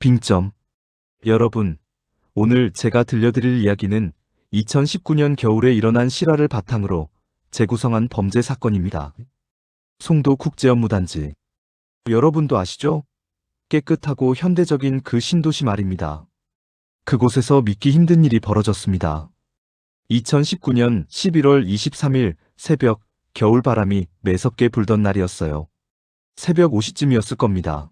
빙점. 여러분, 오늘 제가 들려드릴 이야기는 2019년 겨울에 일어난 실화를 바탕으로 재구성한 범죄 사건입니다. 송도 국제업무단지. 여러분도 아시죠? 깨끗하고 현대적인 그 신도시 말입니다. 그곳에서 믿기 힘든 일이 벌어졌습니다. 2019년 11월 23일 새벽, 겨울바람이 매섭게 불던 날이었어요. 새벽 5시쯤이었을 겁니다.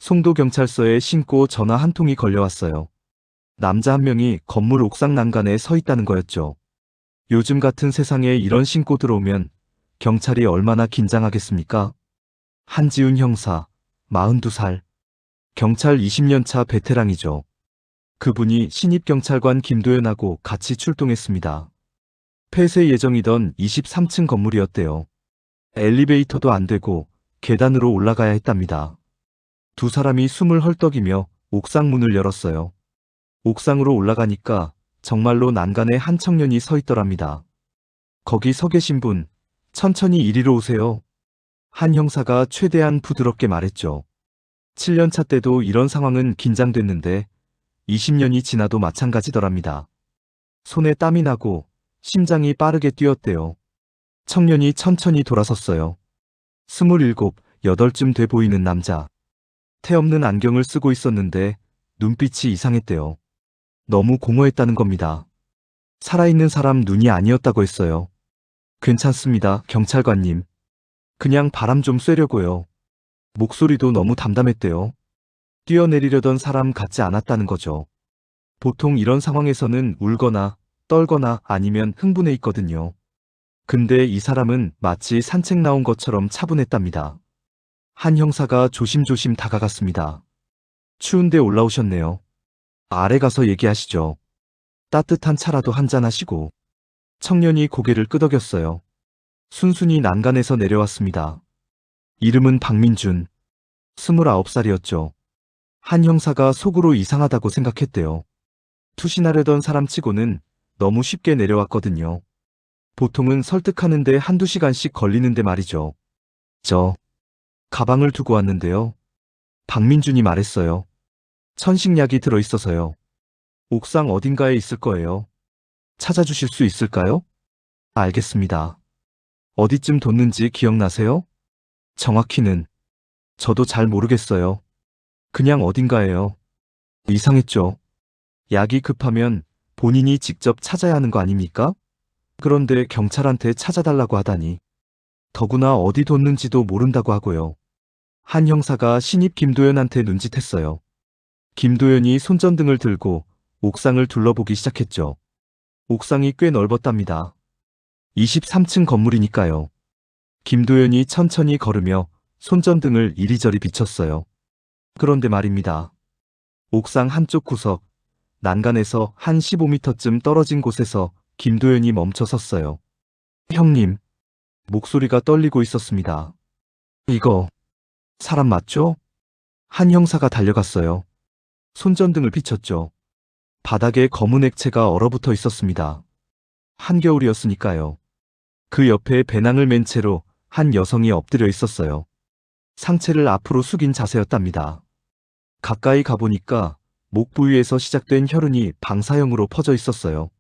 송도경찰서에 신고 전화 한 통이 걸려왔어요. 남자 한 명이 건물 옥상 난간에 서 있다는 거였죠. 요즘 같은 세상에 이런 신고 들어오면 경찰이 얼마나 긴장하겠습니까? 한지훈 형사, 42살. 경찰 20년 차 베테랑이죠. 그분이 신입경찰관 김도연하고 같이 출동했습니다. 폐쇄 예정이던 23층 건물이었대요. 엘리베이터도 안 되고 계단으로 올라가야 했답니다. 두 사람이 숨을 헐떡이며 옥상 문을 열었어요. 옥상으로 올라가니까 정말로 난간에 한 청년이 서 있더랍니다. 거기 서 계신 분, 천천히 이리로 오세요. 한 형사가 최대한 부드럽게 말했죠. 7년차 때도 이런 상황은 긴장됐는데 20년이 지나도 마찬가지더랍니다. 손에 땀이 나고 심장이 빠르게 뛰었대요. 청년이 천천히 돌아섰어요. 27, 8쯤 돼 보이는 남자. 태 없는 안경을 쓰고 있었는데 눈빛이 이상했대요. 너무 공허했다는 겁니다. 살아있는 사람 눈이 아니었다고 했어요. 괜찮습니다, 경찰관님. 그냥 바람 좀 쐬려고요. 목소리도 너무 담담했대요. 뛰어내리려던 사람 같지 않았다는 거죠. 보통 이런 상황에서는 울거나 떨거나 아니면 흥분해 있거든요. 근데 이 사람은 마치 산책 나온 것처럼 차분했답니다. 한 형사가 조심조심 다가갔습니다. 추운데 올라오셨네요. 아래 가서 얘기하시죠. 따뜻한 차라도 한잔 하시고. 청년이 고개를 끄덕였어요. 순순히 난간에서 내려왔습니다. 이름은 박민준. 29살이었죠. 한 형사가 속으로 이상하다고 생각했대요. 투신하려던 사람치고는 너무 쉽게 내려왔거든요. 보통은 설득하는데 한두 시간씩 걸리는데 말이죠. 가방을 두고 왔는데요. 박민준이 말했어요. 천식약이 들어있어서요. 옥상 어딘가에 있을 거예요. 찾아주실 수 있을까요? 알겠습니다. 어디쯤 뒀는지 기억나세요? 정확히는 저도 잘 모르겠어요. 그냥 어딘가에요. 이상했죠. 약이 급하면 본인이 직접 찾아야 하는 거 아닙니까? 그런데 경찰한테 찾아달라고 하다니. 더구나 어디 뒀는지도 모른다고 하고요. 한 형사가 신입 김도연한테 눈짓했어요. 김도연이 손전등을 들고 옥상을 둘러보기 시작했죠. 옥상이 꽤 넓었답니다. 23층 건물이니까요. 김도연이 천천히 걸으며 손전등을 이리저리 비췄어요. 그런데 말입니다. 옥상 한쪽 구석, 난간에서 한 15m쯤 떨어진 곳에서 김도연이 멈춰 섰어요. 형님. 목소리가 떨리고 있었습니다. 이거 사람 맞죠? 한 형사가 달려갔어요. 손전등을 비췄죠. 바닥에 검은 액체가 얼어붙어 있었습니다. 한겨울이었으니까요. 그 옆에 배낭을 맨 채로 한 여성이 엎드려 있었어요. 상체를 앞으로 숙인 자세였답니다. 가까이 가보니까 목 부위에서 시작된 혈흔이 방사형으로 퍼져 있었어요.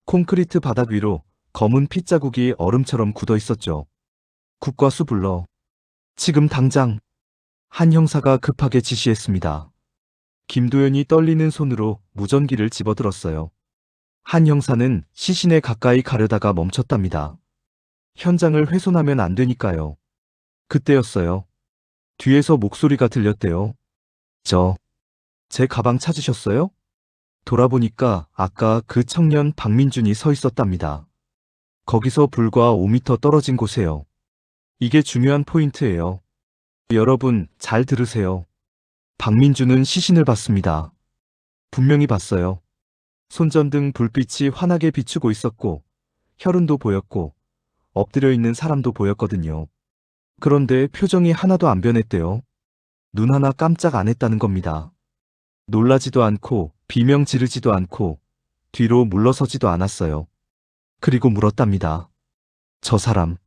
콘크리트 바닥 위로 검은 핏자국이 얼음처럼 굳어 있었죠. 국과수 불러. 지금 당장. 한 형사가 급하게 지시했습니다. 김도연이 떨리는 손으로 무전기를 집어들었어요. 한 형사는 시신에 가까이 가려다가 멈췄답니다. 현장을 훼손하면 안 되니까요. 그때였어요. 뒤에서 목소리가 들렸대요. 제 가방 찾으셨어요? 돌아보니까 아까 그 청년 박민준이 서 있었답니다. 거기서 불과 5m 떨어진 곳에요. 이게 중요한 포인트예요. 여러분, 잘 들으세요. 박민준은 시신을 봤습니다. 분명히 봤어요. 손전등 불빛이 환하게 비추고 있었고, 혈흔도 보였고, 엎드려 있는 사람도 보였거든요. 그런데 표정이 하나도 안 변했대요. 눈 하나 깜짝 안 했다는 겁니다. 놀라지도 않고, 비명 지르지도 않고, 뒤로 물러서지도 않았어요. 그리고 물었답니다. 저 사람,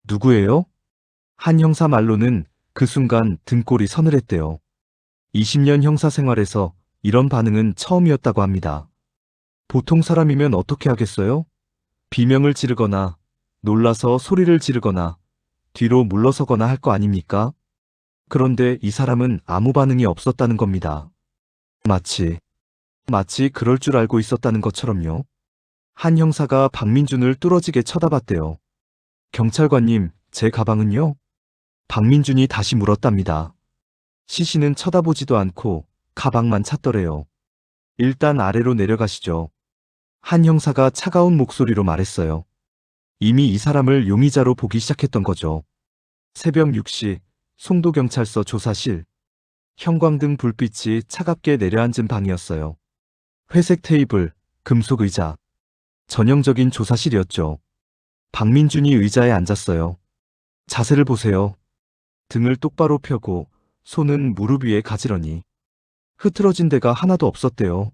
누구예요? 한 형사 말로는 그 순간 등골이 서늘했대요. 20년 형사 생활에서 이런 반응은 처음이었다고 합니다. 보통 사람이면 어떻게 하겠어요? 비명을 지르거나 놀라서 소리를 지르거나 뒤로 물러서거나 할 거 아닙니까? 그런데 이 사람은 아무 반응이 없었다는 겁니다. 마치 그럴 줄 알고 있었다는 것처럼요. 한 형사가 박민준을 뚫어지게 쳐다봤대요. 경찰관님, 제 가방은요? 박민준이 다시 물었답니다. 시신은 쳐다보지도 않고 가방만 찾더래요. 일단 아래로 내려가시죠. 한 형사가 차가운 목소리로 말했어요. 이미 이 사람을 용의자로 보기 시작했던 거죠. 새벽 6시 송도경찰서 조사실. 형광등 불빛이 차갑게 내려앉은 방이었어요. 회색 테이블, 금속 의자. 전형적인 조사실이었죠. 박민준이 의자에 앉았어요. 자세를 보세요. 등을 똑바로 펴고 손은 무릎 위에 가지런히. 흐트러진 데가 하나도 없었대요.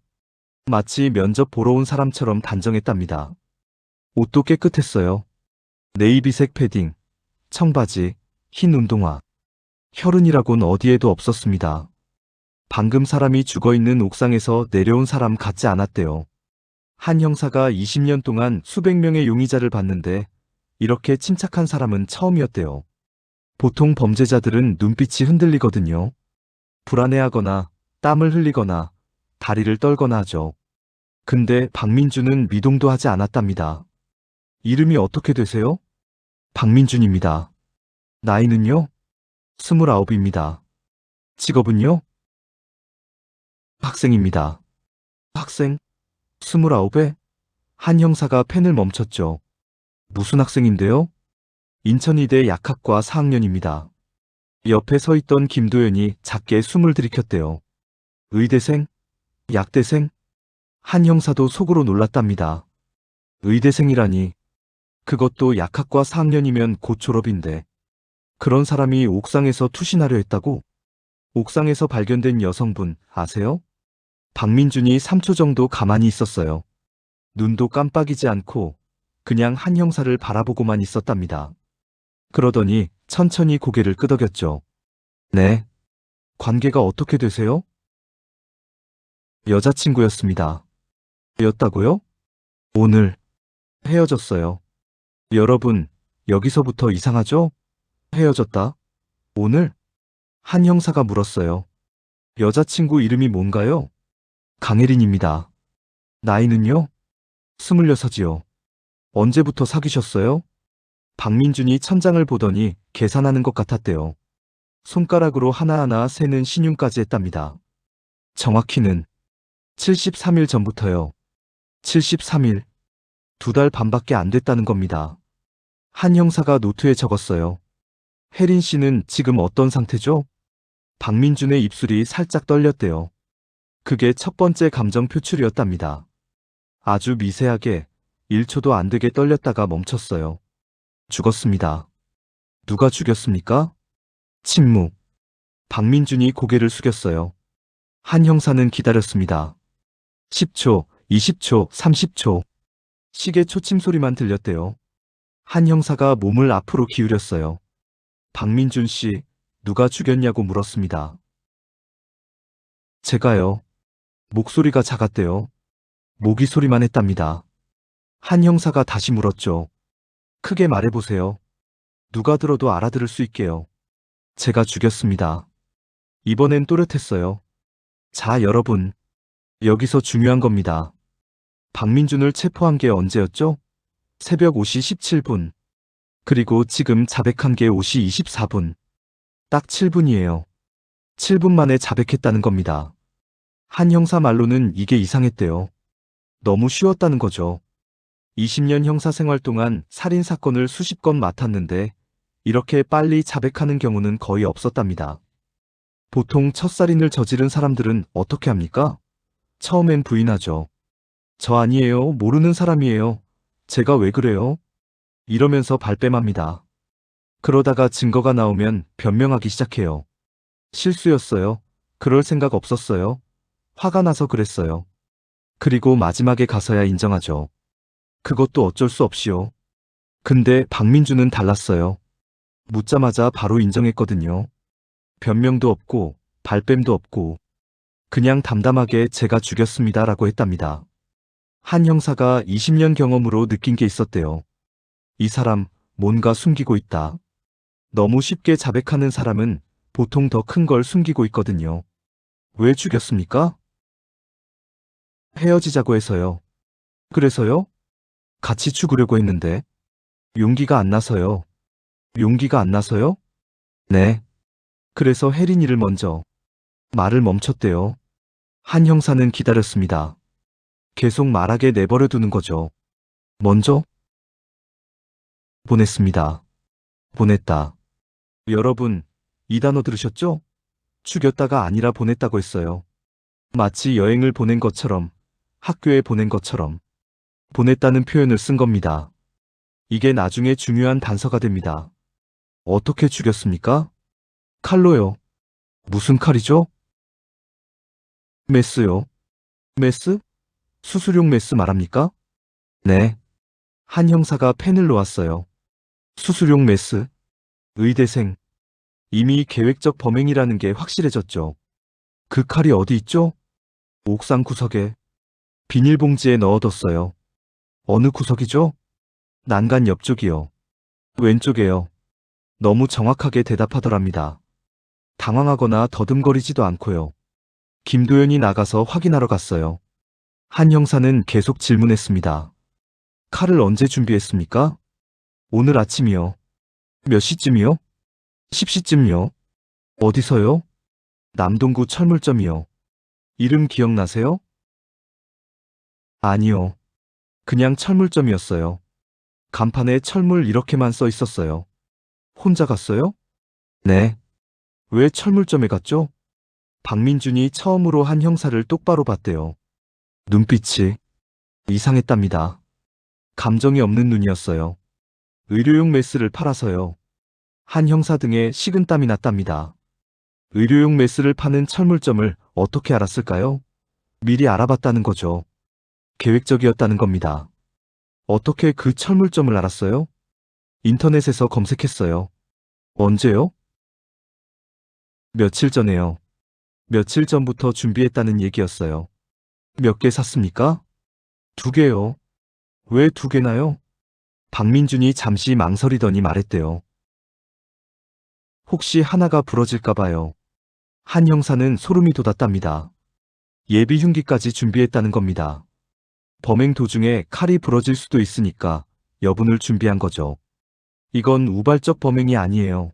마치 면접 보러 온 사람처럼 단정했답니다. 옷도 깨끗했어요. 네이비색 패딩, 청바지, 흰 운동화. 혈흔이라곤 어디에도 없었습니다. 방금 사람이 죽어있는 옥상에서 내려온 사람 같지 않았대요. 한 형사가 20년 동안 수백 명의 용의자를 봤는데 이렇게 침착한 사람은 처음이었대요. 보통 범죄자들은 눈빛이 흔들리거든요. 불안해하거나 땀을 흘리거나 다리를 떨거나 하죠. 근데 박민준은 미동도 하지 않았답니다. 이름이 어떻게 되세요? 박민준입니다. 나이는요? 29입니다. 직업은요? 학생입니다. 학생? 29에? 한 형사가 펜을 멈췄죠. 무슨 학생인데요? 인천이대 약학과 4학년입니다. 옆에 서 있던 김도연이 작게 숨을 들이켰대요. 의대생? 약대생? 한 형사도 속으로 놀랐답니다. 의대생이라니. 그것도 약학과 4학년이면 곧 졸업인데. 그런 사람이 옥상에서 투신하려 했다고? 옥상에서 발견된 여성분 아세요? 박민준이 3초 정도 가만히 있었어요. 눈도 깜빡이지 않고 그냥 한 형사를 바라보고만 있었답니다. 그러더니 천천히 고개를 끄덕였죠. 네. 관계가 어떻게 되세요? 여자친구였습니다. 였다고요? 오늘 헤어졌어요. 여러분, 여기서부터 이상하죠? 헤어졌다? 오늘? 한 형사가 물었어요. 여자친구 이름이 뭔가요? 강혜린입니다. 나이는요? 26이요. 언제부터 사귀셨어요? 박민준이 천장을 보더니 계산하는 것 같았대요. 손가락으로 하나하나 세는 신용까지 했답니다. 정확히는 73일 전부터요. 73일. 2달 반밖에 안 됐다는 겁니다. 한 형사가 노트에 적었어요. 혜린 씨는 지금 어떤 상태죠? 박민준의 입술이 살짝 떨렸대요. 그게 첫 번째 감정 표출이었답니다. 아주 미세하게 1초도 안 되게 떨렸다가 멈췄어요. 죽었습니다. 누가 죽였습니까? 침묵. 박민준이 고개를 숙였어요. 한 형사는 기다렸습니다. 10초, 20초, 30초. 시계 초침 소리만 들렸대요. 한 형사가 몸을 앞으로 기울였어요. 박민준 씨, 누가 죽였냐고 물었습니다. 제가요. 목소리가 작았대요. 모기 소리만 했답니다. 한 형사가 다시 물었죠. 크게 말해보세요. 누가 들어도 알아들을 수 있게요. 제가 죽였습니다. 이번엔 또렷했어요. 자, 여러분. 여기서 중요한 겁니다. 박민준을 체포한 게 언제였죠? 새벽 5시 17분. 그리고 지금 자백한 게 5시 24분. 딱 7분이에요. 7분 만에 자백했다는 겁니다. 한 형사 말로는 이게 이상했대요. 너무 쉬웠다는 거죠. 20년 형사 생활 동안 살인사건을 수십 건 맡았는데 이렇게 빨리 자백하는 경우는 거의 없었답니다. 보통 첫살인을 저지른 사람들은 어떻게 합니까? 처음엔 부인하죠. 저 아니에요. 모르는 사람이에요. 제가 왜 그래요? 이러면서 발뺌합니다. 그러다가 증거가 나오면 변명하기 시작해요. 실수였어요. 그럴 생각 없었어요. 화가 나서 그랬어요. 그리고 마지막에 가서야 인정하죠. 그것도 어쩔 수 없이요. 근데 박민준은 달랐어요. 묻자마자 바로 인정했거든요. 변명도 없고 발뺌도 없고 그냥 담담하게 제가 죽였습니다라고 했답니다. 한 형사가 20년 경험으로 느낀 게 있었대요. 이 사람 뭔가 숨기고 있다. 너무 쉽게 자백하는 사람은 보통 더 큰 걸 숨기고 있거든요. 왜 죽였습니까? 헤어지자고 해서요. 그래서요? 같이 죽으려고 했는데. 용기가 안 나서요. 용기가 안 나서요? 네. 그래서 혜린이를 먼저. 말을 멈췄대요. 한 형사는 기다렸습니다. 계속 말하게 내버려 두는 거죠. 먼저? 보냈습니다. 보냈다. 여러분, 이 단어 들으셨죠? 죽였다가 아니라 보냈다고 했어요. 마치 여행을 보낸 것처럼, 학교에 보낸 것처럼, 보냈다는 표현을 쓴 겁니다. 이게 나중에 중요한 단서가 됩니다. 어떻게 죽였습니까? 칼로요. 무슨 칼이죠? 메스요. 메스? 수술용 메스 말합니까? 네. 한 형사가 펜을 놓았어요. 수술용 메스. 의대생. 이미 계획적 범행이라는 게 확실해졌죠. 그 칼이 어디 있죠? 옥상 구석에. 비닐봉지에 넣어뒀어요. 어느 구석이죠? 난간 옆쪽이요. 왼쪽에요. 너무 정확하게 대답하더랍니다. 당황하거나 더듬거리지도 않고요. 김도연이 나가서 확인하러 갔어요. 한 형사는 계속 질문했습니다. 칼을 언제 준비했습니까? 오늘 아침이요. 몇 시쯤이요? 10시쯤요. 어디서요? 남동구 철물점이요. 이름 기억나세요? 아니요. 그냥 철물점이었어요. 간판에 철물 이렇게만 써 있었어요. 혼자 갔어요? 네. 왜 철물점에 갔죠? 박민준이 처음으로 한 형사를 똑바로 봤대요. 눈빛이 이상했답니다. 감정이 없는 눈이었어요. 의료용 메스를 팔아서요. 한 형사 등에 식은땀이 났답니다. 의료용 메스를 파는 철물점을 어떻게 알았을까요? 미리 알아봤다는 거죠. 계획적이었다는 겁니다. 어떻게 그 철물점을 알았어요? 인터넷에서 검색했어요. 언제요? 며칠 전에요. 며칠 전부터 준비했다는 얘기였어요. 몇 개 샀습니까? 2개요. 왜 2개나요? 박민준이 잠시 망설이더니 말했대요. 혹시 하나가 부러질까 봐요. 한 형사는 소름이 돋았답니다. 예비 흉기까지 준비했다는 겁니다. 범행 도중에 칼이 부러질 수도 있으니까 여분을 준비한 거죠. 이건 우발적 범행이 아니에요.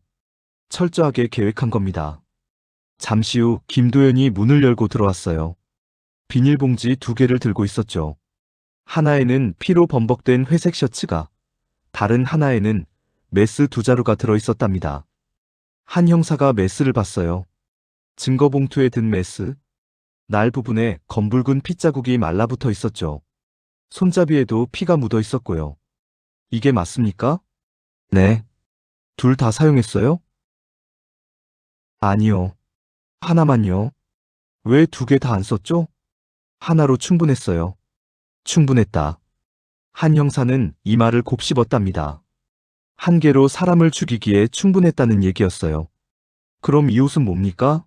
철저하게 계획한 겁니다. 잠시 후 김도연이 문을 열고 들어왔어요. 비닐봉지 2개를 들고 있었죠. 하나에는 피로 범벅된 회색 셔츠가, 다른 하나에는 메스 2자루가 들어있었답니다. 한 형사가 메스를 봤어요. 증거봉투에 든 메스. 날 부분에 검붉은 핏자국이 말라붙어 있었죠. 손잡이에도 피가 묻어 있었고요. 이게 맞습니까? 네. 둘 다 사용했어요? 아니요. 하나만요. 왜 2개 다 안 썼죠? 하나로 충분했어요. 충분했다. 한 형사는 이 말을 곱씹었답니다. 한 개로 사람을 죽이기에 충분했다는 얘기였어요. 그럼 이 옷은 뭡니까?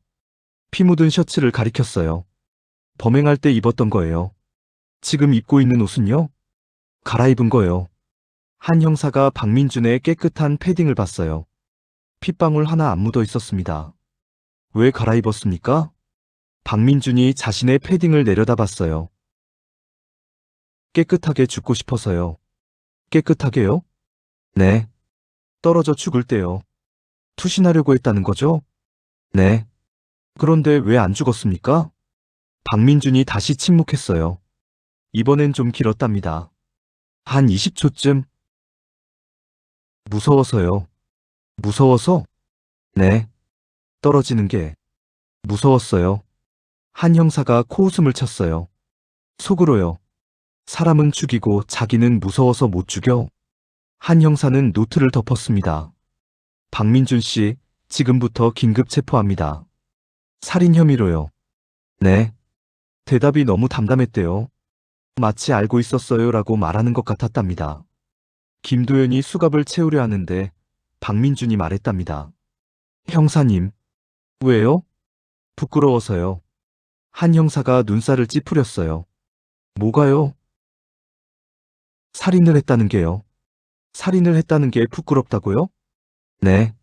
피 묻은 셔츠를 가리켰어요. 범행할 때 입었던 거예요. 지금 입고 있는 옷은요? 갈아입은 거예요. 한 형사가 박민준의 깨끗한 패딩을 봤어요. 핏방울 하나 안 묻어 있었습니다. 왜 갈아입었습니까? 박민준이 자신의 패딩을 내려다봤어요. 깨끗하게 죽고 싶어서요. 깨끗하게요? 네. 떨어져 죽을 때요. 투신하려고 했다는 거죠? 네. 그런데 왜 안 죽었습니까? 박민준이 다시 침묵했어요. 이번엔 좀 길었답니다. 한 20초쯤. 무서워서요. 무서워서? 네. 떨어지는 게 무서웠어요. 한 형사가 코웃음을 쳤어요. 속으로요. 사람은 죽이고 자기는 무서워서 못 죽여. 한 형사는 노트를 덮었습니다. 박민준 씨, 지금부터 긴급 체포합니다. 살인 혐의로요. 네. 대답이 너무 담담했대요. 마치 알고 있었어요라고 말하는 것 같았답니다. 김도연이 수갑을 채우려 하는데 박민준이 말했답니다. 형사님. 왜요? 부끄러워서요. 한 형사가 눈살을 찌푸렸어요. 뭐가요? 살인을 했다는 게요. 살인을 했다는 게 부끄럽다고요? 네.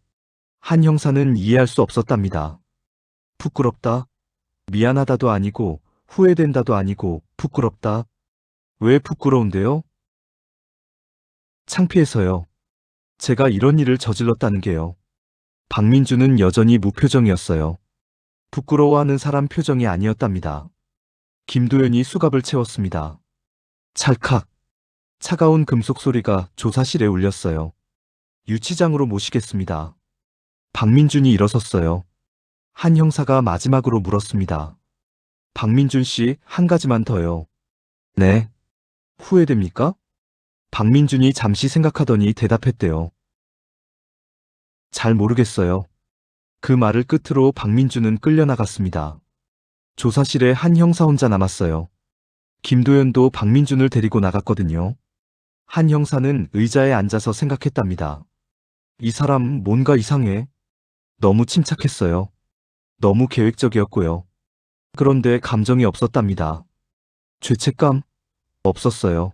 한 형사는 이해할 수 없었답니다. 부끄럽다? 미안하다도 아니고 후회된다도 아니고 부끄럽다? 왜 부끄러운데요? 창피해서요. 제가 이런 일을 저질렀다는 게요. 박민주는 여전히 무표정이었어요. 부끄러워하는 사람 표정이 아니었답니다. 김도연이 수갑을 채웠습니다. 찰칵. 차가운 금속 소리가 조사실에 울렸어요. 유치장으로 모시겠습니다. 박민준이 일어섰어요. 한 형사가 마지막으로 물었습니다. 박민준 씨, 한 가지만 더요. 네. 후회됩니까? 박민준이 잠시 생각하더니 대답했대요. 잘 모르겠어요. 그 말을 끝으로 박민준은 끌려나갔습니다. 조사실에 한 형사 혼자 남았어요. 김도연도 박민준을 데리고 나갔거든요. 한 형사는 의자에 앉아서 생각했답니다. 이 사람 뭔가 이상해. 너무 침착했어요. 너무 계획적이었고요. 그런데 감정이 없었답니다. 죄책감? 없었어요.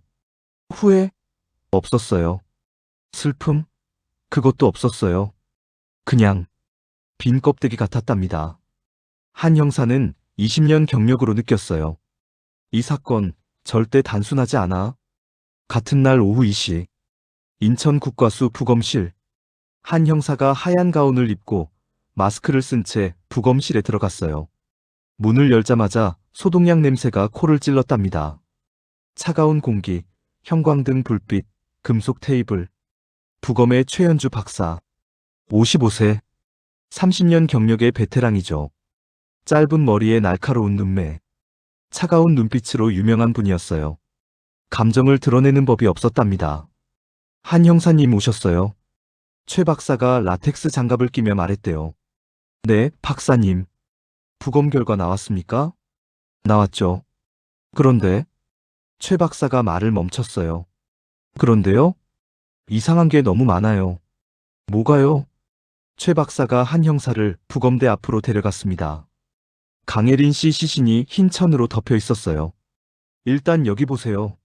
후회? 없었어요. 슬픔? 그것도 없었어요. 그냥 빈 껍데기 같았답니다. 한 형사는 20년 경력으로 느꼈어요. 이 사건 절대 단순하지 않아. 같은 날 오후 2시 인천국과수 부검실. 한 형사가 하얀 가운을 입고 마스크를 쓴 채 부검실에 들어갔어요. 문을 열자마자 소독약 냄새가 코를 찔렀답니다. 차가운 공기, 형광등 불빛, 금속 테이블. 부검의 최현주 박사. 55세. 30년 경력의 베테랑이죠. 짧은 머리에 날카로운 눈매. 차가운 눈빛으로 유명한 분이었어요. 감정을 드러내는 법이 없었답니다. 한 형사님 오셨어요. 최 박사가 라텍스 장갑을 끼며 말했대요. 네, 박사님. 부검 결과 나왔습니까? 나왔죠. 그런데 최 박사가 말을 멈췄어요. 그런데요? 이상한 게 너무 많아요. 뭐가요? 최 박사가 한 형사를 부검대 앞으로 데려갔습니다. 강혜린 씨 시신이 흰 천으로 덮여 있었어요. 일단 여기 보세요.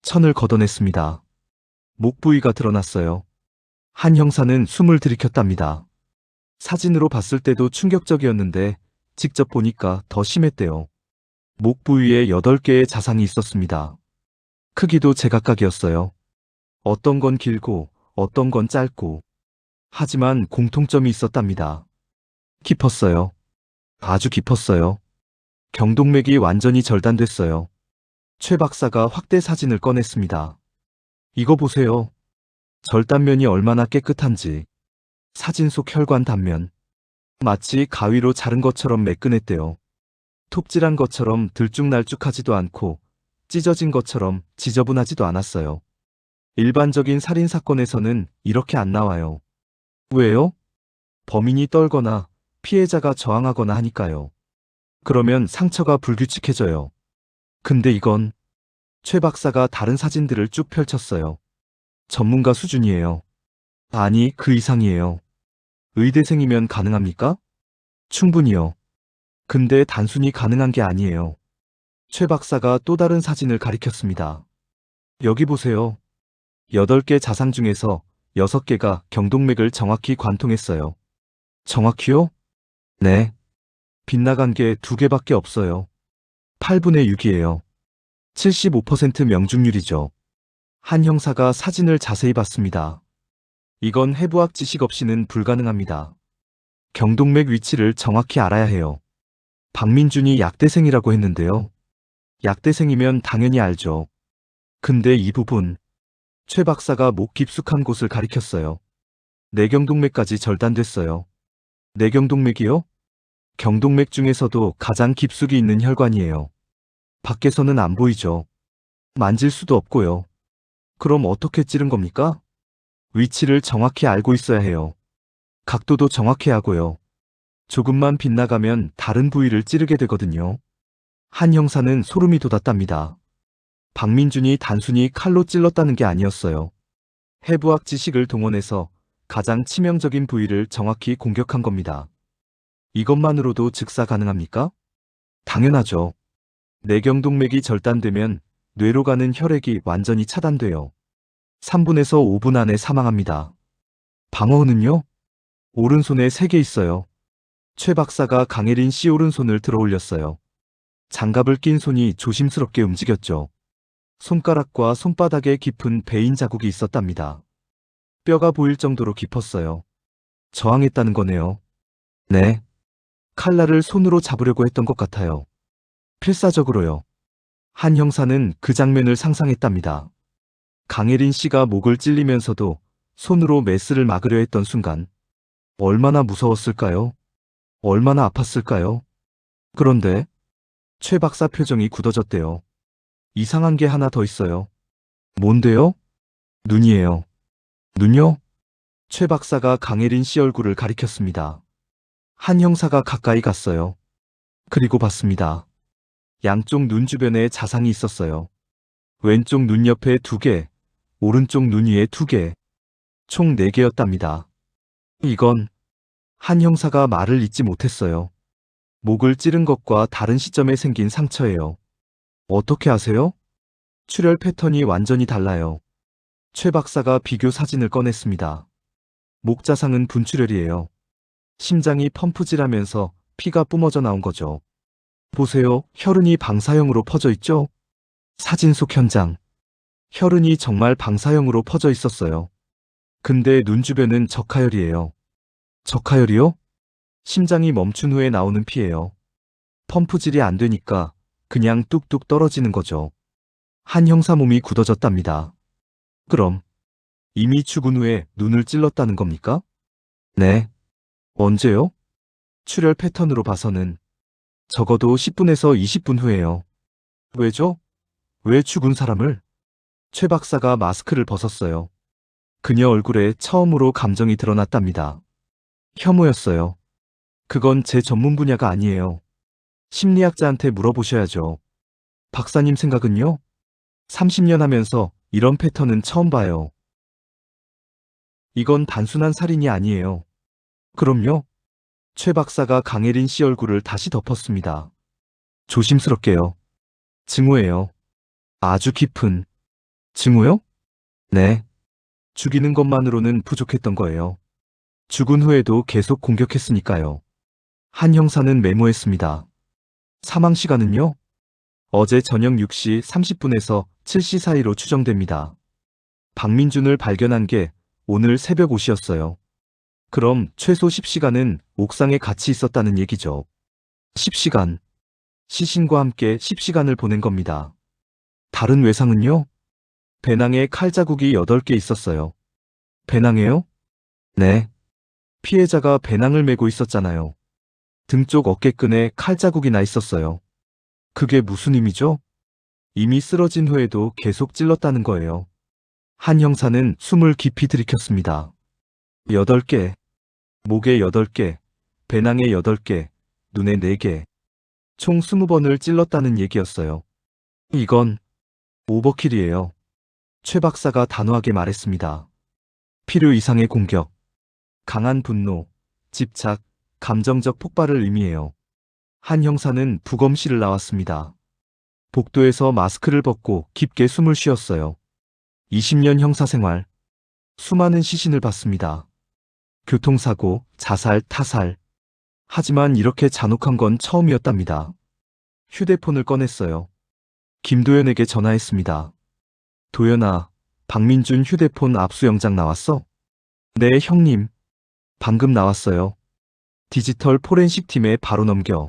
천을 걷어냈습니다. 목 부위가 드러났어요. 한 형사는 숨을 들이켰답니다. 사진으로 봤을 때도 충격적이었는데 직접 보니까 더 심했대요. 목 부위에 8개의 자상이 있었습니다. 크기도 제각각이었어요. 어떤 건 길고 어떤 건 짧고. 하지만 공통점이 있었답니다. 깊었어요. 아주 깊었어요. 경동맥이 완전히 절단됐어요. 최 박사가 확대 사진을 꺼냈습니다. 이거 보세요. 절단면이 얼마나 깨끗한지. 사진 속 혈관 단면. 마치 가위로 자른 것처럼 매끈했대요. 톱질한 것처럼 들쭉날쭉하지도 않고 찢어진 것처럼 지저분하지도 않았어요. 일반적인 살인사건에서는 이렇게 안 나와요. 왜요? 범인이 떨거나 피해자가 저항하거나 하니까요. 그러면 상처가 불규칙해져요. 근데 이건 최 박사가 다른 사진들을 쭉 펼쳤어요. 전문가 수준이에요. 아니, 그 이상이에요. 의대생이면 가능합니까? 충분히요. 근데 단순히 가능한 게 아니에요. 최 박사가 또 다른 사진을 가리켰습니다. 여기 보세요. 8개 자상 중에서 6개가 경동맥을 정확히 관통했어요. 정확히요? 네. 빗나간 게 2개밖에 없어요. 8분의 6이에요. 75% 명중률이죠. 한 형사가 사진을 자세히 봤습니다. 이건 해부학 지식 없이는 불가능합니다. 경동맥 위치를 정확히 알아야 해요. 박민준이 약대생이라고 했는데요. 약대생이면 당연히 알죠. 근데 이 부분, 최 박사가 목 깊숙한 곳을 가리켰어요. 내경동맥까지 절단됐어요. 내경동맥이요? 경동맥 중에서도 가장 깊숙이 있는 혈관이에요. 밖에서는 안 보이죠. 만질 수도 없고요. 그럼 어떻게 찌른 겁니까? 위치를 정확히 알고 있어야 해요. 각도도 정확히 하고요. 조금만 빗나가면 다른 부위를 찌르게 되거든요. 한 형사는 소름이 돋았답니다. 박민준이 단순히 칼로 찔렀다는 게 아니었어요. 해부학 지식을 동원해서 가장 치명적인 부위를 정확히 공격한 겁니다. 이것만으로도 즉사 가능합니까? 당연하죠. 뇌경동맥이 절단되면 뇌로 가는 혈액이 완전히 차단돼요. 3분에서 5분 안에 사망합니다. 방어은은요? 오른손에 3개 있어요. 최 박사가 강혜린 씨 오른손을 들어 올렸어요. 장갑을 낀 손이 조심스럽게 움직였죠. 손가락과 손바닥에 깊은 베인 자국이 있었답니다. 뼈가 보일 정도로 깊었어요. 저항했다는 거네요. 네. 칼날을 손으로 잡으려고 했던 것 같아요. 필사적으로요. 한 형사는 그 장면을 상상했답니다. 강혜린 씨가 목을 찔리면서도 손으로 메스를 막으려 했던 순간 얼마나 무서웠을까요? 얼마나 아팠을까요? 그런데 최 박사 표정이 굳어졌대요. 이상한 게 하나 더 있어요. 뭔데요? 눈이에요. 눈요? 최 박사가 강혜린 씨 얼굴을 가리켰습니다. 한 형사가 가까이 갔어요. 그리고 봤습니다. 양쪽 눈 주변에 자상이 있었어요. 왼쪽 눈 옆에 2개, 오른쪽 눈 위에 2개, 총 4개였답니다. 이건 한 형사가 말을 잇지 못했어요. 목을 찌른 것과 다른 시점에 생긴 상처예요. 어떻게 아세요? 출혈 패턴이 완전히 달라요. 최 박사가 비교 사진을 꺼냈습니다. 목 자상은 분출혈이에요. 심장이 펌프질하면서 피가 뿜어져 나온 거죠. 보세요. 혈흔이 방사형으로 퍼져 있죠? 사진 속 현장. 혈흔이 정말 방사형으로 퍼져 있었어요. 근데 눈 주변은 적하혈이에요. 적하혈이요? 심장이 멈춘 후에 나오는 피예요. 펌프질이 안 되니까 그냥 뚝뚝 떨어지는 거죠. 한 형사 몸이 굳어졌답니다. 그럼 이미 죽은 후에 눈을 찔렀다는 겁니까? 네. 언제요? 출혈 패턴으로 봐서는 적어도 10분에서 20분 후에요. 왜죠? 왜 죽은 사람을? 최 박사가 마스크를 벗었어요. 그녀 얼굴에 처음으로 감정이 드러났답니다. 혐오였어요. 그건 제 전문 분야가 아니에요. 심리학자한테 물어보셔야죠. 박사님 생각은요? 30년 하면서 이런 패턴은 처음 봐요. 이건 단순한 살인이 아니에요. 그럼요. 최 박사가 강혜린 씨 얼굴을 다시 덮었습니다. 조심스럽게요. 증오예요. 아주 깊은. 증오요? 네. 죽이는 것만으로는 부족했던 거예요. 죽은 후에도 계속 공격했으니까요. 한 형사는 메모했습니다. 사망 시간은요? 어제 저녁 6시 30분에서 7시 사이로 추정됩니다. 박민준을 발견한 게 오늘 새벽 5시였어요. 그럼 최소 10시간은 옥상에 같이 있었다는 얘기죠. 10시간. 시신과 함께 10시간을 보낸 겁니다. 다른 외상은요? 배낭에 칼자국이 8개 있었어요. 배낭에요? 네. 피해자가 배낭을 메고 있었잖아요. 등 쪽 어깨끈에 칼자국이 나 있었어요. 그게 무슨 의미죠? 이미 쓰러진 후에도 계속 찔렀다는 거예요. 한 형사는 숨을 깊이 들이켰습니다. 8개. 목에 8개, 배낭에 8개, 눈에 4개. 총 20번을 찔렀다는 얘기였어요. 이건 오버킬이에요. 최 박사가 단호하게 말했습니다. 필요 이상의 공격, 강한 분노, 집착, 감정적 폭발을 의미해요. 한 형사는 부검실을 나왔습니다. 복도에서 마스크를 벗고 깊게 숨을 쉬었어요. 20년 형사 생활. 수많은 시신을 봤습니다. 교통사고, 자살, 타살. 하지만 이렇게 잔혹한 건 처음이었답니다. 휴대폰을 꺼냈어요. 김도연에게 전화했습니다. 도연아, 박민준 휴대폰 압수영장 나왔어? 네, 형님. 방금 나왔어요. 디지털 포렌식 팀에 바로 넘겨.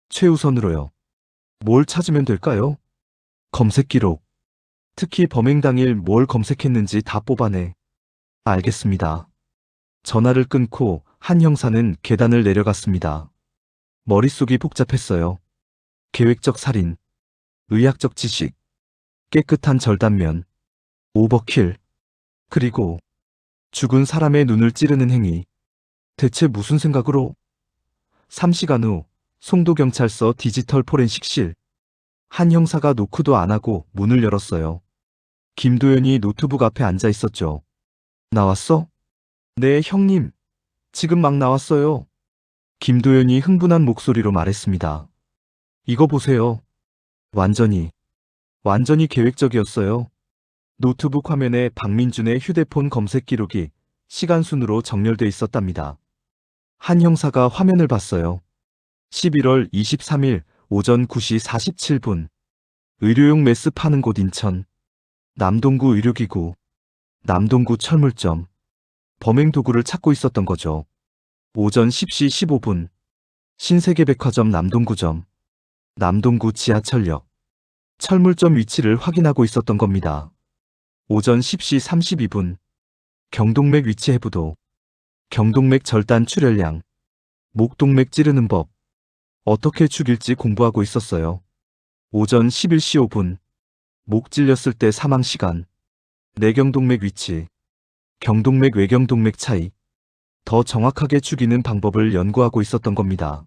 최우선으로요. 뭘 찾으면 될까요? 검색 기록. 특히 범행 당일 뭘 검색했는지 다 뽑아내. 알겠습니다. 전화를 끊고 한 형사는 계단을 내려갔습니다. 머릿속이 복잡했어요. 계획적 살인, 의학적 지식, 깨끗한 절단면, 오버킬, 그리고 죽은 사람의 눈을 찌르는 행위. 대체 무슨 생각으로? 3시간 후 송도경찰서 디지털 포렌식실. 한 형사가 노크도 안 하고 문을 열었어요. 김도연이 노트북 앞에 앉아 있었죠. 나왔어? 네, 형님. 지금 막 나왔어요. 김도연이 흥분한 목소리로 말했습니다. 이거 보세요. 완전히 계획적이었어요. 노트북 화면에 박민준의 휴대폰 검색 기록이 시간순으로 정렬돼 있었답니다. 한 형사가 화면을 봤어요. 11월 23일 오전 9시 47분. 의료용 메스 파는 곳 인천. 남동구 의료기구. 남동구 철물점. 범행 도구를 찾고 있었던 거죠. 오전 10시 15분. 신세계백화점 남동구점. 남동구 지하철역. 철물점 위치를 확인하고 있었던 겁니다. 오전 10시 32분. 경동맥 위치 해부도. 경동맥 절단 출혈량. 목동맥 찌르는 법. 어떻게 죽일지 공부하고 있었어요. 오전 11시 5분. 목 찔렸을 때 사망 시간. 내경동맥 위치. 경동맥 외경동맥 차이. 더 정확하게 죽이는 방법을 연구하고 있었던 겁니다.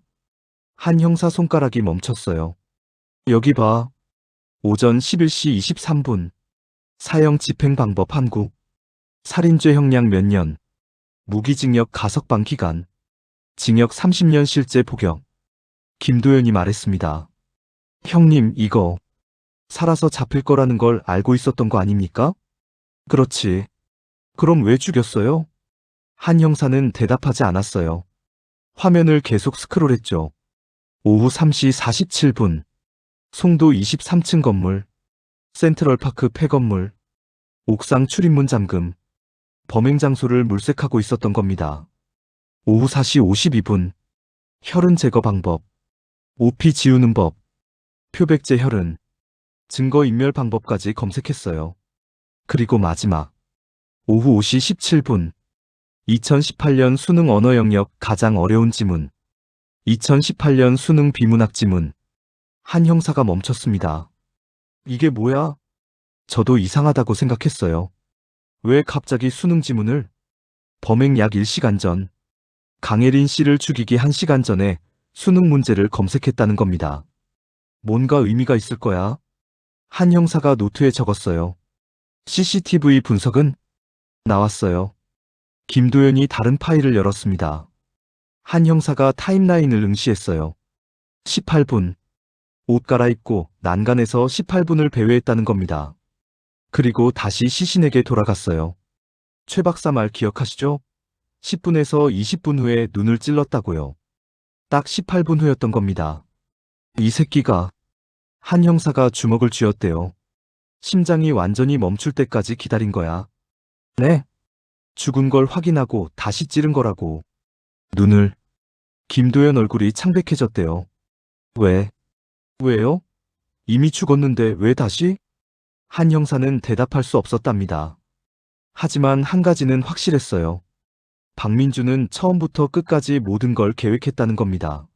한 형사 손가락이 멈췄어요. 여기 봐. 오전 11시 23분. 사형 집행 방법 한국. 살인죄 형량 몇 년. 무기징역 가석방 기간. 징역 30년 실제 복역. 김도연이 말했습니다. 형님, 이거 살아서 잡힐 거라는 걸 알고 있었던 거 아닙니까? 그렇지. 그럼 왜 죽였어요? 한 형사는 대답하지 않았어요. 화면을 계속 스크롤했죠. 오후 3시 47분. 송도 23층 건물. 센트럴파크 폐건물. 옥상 출입문 잠금. 범행 장소를 물색하고 있었던 겁니다. 오후 4시 52분. 혈흔 제거 방법. 오피 지우는 법. 표백제 혈흔. 증거인멸 방법까지 검색했어요. 그리고 마지막. 오후 5시 17분. 2018년 수능 언어 영역 가장 어려운 지문. 2018년 수능 비문학 지문. 한 형사가 멈췄습니다. 이게 뭐야? 저도 이상하다고 생각했어요. 왜 갑자기 수능 지문을? 범행 약 1시간 전. 강예린 씨를 죽이기 1시간 전에 수능 문제를 검색했다는 겁니다. 뭔가 의미가 있을 거야. 한 형사가 노트에 적었어요. CCTV 분석은? 나왔어요. 김도연이 다른 파일을 열었습니다. 한 형사가 타임라인을 응시했어요. 18분. 옷 갈아입고 난간에서 18분을 배회했다는 겁니다. 그리고 다시 시신에게 돌아갔어요. 최 박사 말 기억하시죠? 10분에서 20분 후에 눈을 찔렀다고요. 딱 18분 후였던 겁니다. 이 새끼가. 한 형사가 주먹을 쥐었대요. 심장이 완전히 멈출 때까지 기다린 거야. 네? 죽은 걸 확인하고 다시 찌른 거라고. 눈을. 김도연 얼굴이 창백해졌대요. 왜? 왜요? 이미 죽었는데 왜 다시? 한 형사는 대답할 수 없었답니다. 하지만 한 가지는 확실했어요. 박민주는 처음부터 끝까지 모든 걸 계획했다는 겁니다.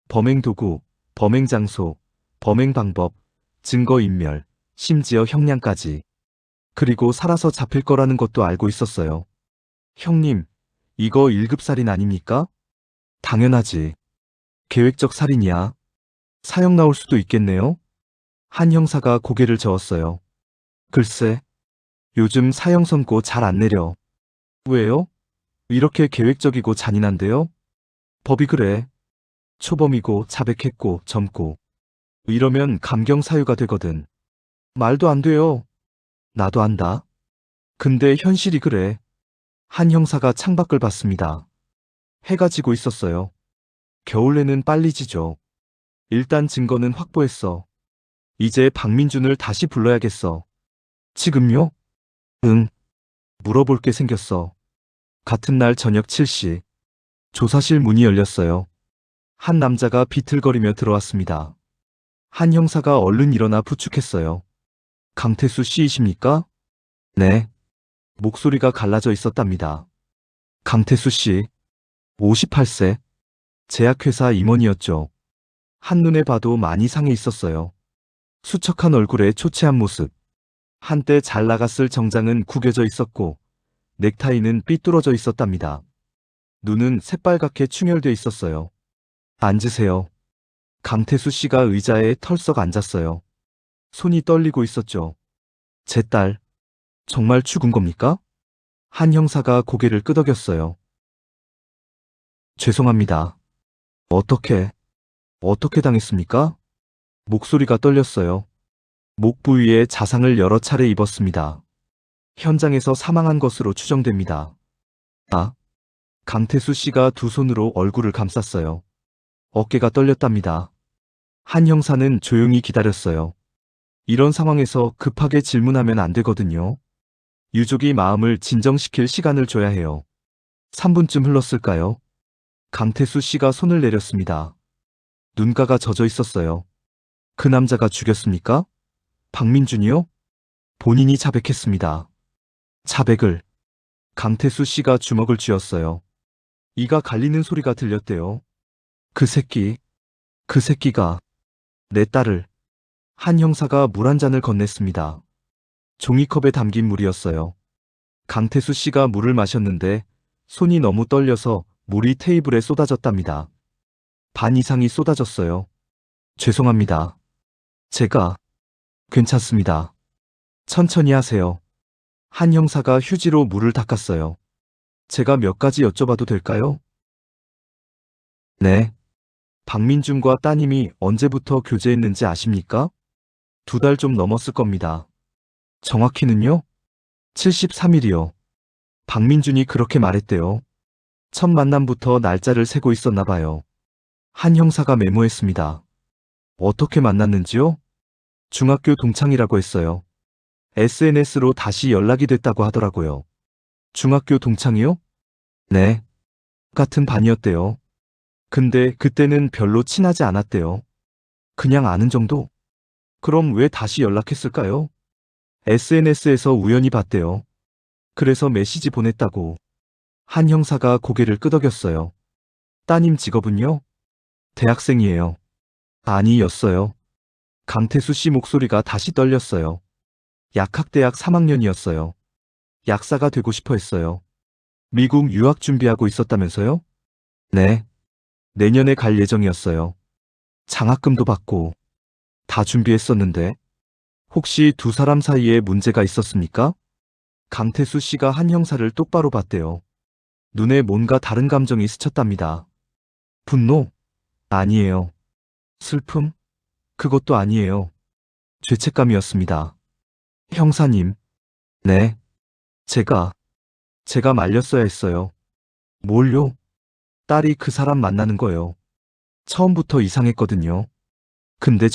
범행 도구, 범행 장소, 범행 방법, 증거인멸, 심지어 형량까지. 그리고 살아서 잡힐 거라는 것도 알고 있었어요. 형님, 이거 1급 살인 아닙니까? 당연하지. 계획적 살인이야. 사형 나올 수도 있겠네요? 한 형사가 고개를 저었어요. 글쎄, 요즘 사형 선고 잘 안 내려. 왜요? 이렇게 계획적이고 잔인한데요? 법이 그래. 초범이고 자백했고 젊고. 이러면 감경 사유가 되거든. 말도 안 돼요. 나도 안다. 근데 현실이 그래. 한 형사가 창밖을 봤습니다. 해가 지고 있었어요. 겨울에는 빨리 지죠. 일단 증거는 확보했어. 이제 박민준을 다시 불러야겠어. 지금요? 응. 물어볼 게 생겼어. 같은 날 저녁 7시. 조사실 문이 열렸어요. 한 남자가 비틀거리며 들어왔습니다. 한 형사가 얼른 일어나 부축했어요. 강태수 씨이십니까? 네. 목소리가 갈라져 있었답니다. 강태수 씨. 58세. 제약회사 임원이었죠. 한눈에 봐도 많이 상해 있었어요. 수척한 얼굴에 초췌한 모습. 한때 잘 나갔을 정장은 구겨져 있었고 넥타이는 삐뚤어져 있었답니다. 눈은 새빨갛게 충혈돼 있었어요. 앉으세요. 강태수 씨가 의자에 털썩 앉았어요. 손이 떨리고 있었죠. 제 딸, 정말 죽은 겁니까? 한 형사가 고개를 끄덕였어요. 죄송합니다. 어떻게 당했습니까? 목소리가 떨렸어요. 목 부위에 자상을 여러 차례 입었습니다. 현장에서 사망한 것으로 추정됩니다. 아, 강태수 씨가 두 손으로 얼굴을 감쌌어요. 어깨가 떨렸답니다. 한 형사는 조용히 기다렸어요. 이런 상황에서 급하게 질문하면 안 되거든요. 유족이 마음을 진정시킬 시간을 줘야 해요. 3분쯤 흘렀을까요? 강태수 씨가 손을 내렸습니다. 눈가가 젖어 있었어요. 그 남자가 죽였습니까? 박민준이요? 본인이 자백했습니다. 자백을. 강태수 씨가 주먹을 쥐었어요. 이가 갈리는 소리가 들렸대요. 그 새끼가 내 딸을. 한 형사가 물 한 잔을 건넸습니다. 종이컵에 담긴 물이었어요. 강태수 씨가 물을 마셨는데 손이 너무 떨려서 물이 테이블에 쏟아졌답니다. 반 이상이 쏟아졌어요. 죄송합니다. 제가 괜찮습니다. 천천히 하세요. 한 형사가 휴지로 물을 닦았어요. 제가 몇 가지 여쭤봐도 될까요? 네. 박민준과 따님이 언제부터 교제했는지 아십니까? 2달 좀 넘었을 겁니다. 정확히는요? 73일이요. 박민준이 그렇게 말했대요. 첫 만남부터 날짜를 세고 있었나 봐요. 한 형사가 메모했습니다. 어떻게 만났는지요? 중학교 동창이라고 했어요. SNS로 다시 연락이 됐다고 하더라고요. 중학교 동창이요? 네. 같은 반이었대요. 근데 그때는 별로 친하지 않았대요. 그냥 아는 정도? 그럼 왜 다시 연락했을까요? SNS에서 우연히 봤대요. 그래서 메시지 보냈다고. 한 형사가 고개를 끄덕였어요. 따님 직업은요? 대학생이에요. 아니었어요. 강태수 씨 목소리가 다시 떨렸어요. 약학대학 3학년이었어요. 약사가 되고 싶어 했어요. 미국 유학 준비하고 있었다면서요? 네. 내년에 갈 예정이었어요. 장학금도 받고 다 준비했었는데 혹시 두 사람 사이에 문제가 있었습니까? 강태수 씨가 한 형사를 똑바로 봤대요. 눈에 뭔가 다른 감정이 스쳤답니다. 분노? 아니에요. 슬픔? 그것도 아니에요. 죄책감이었습니다. 형사님. 네. 제가 말렸어야 했어요. 뭘요? 딸이 그 사람 만나는 거요. 처음부터 이상했거든요. 근데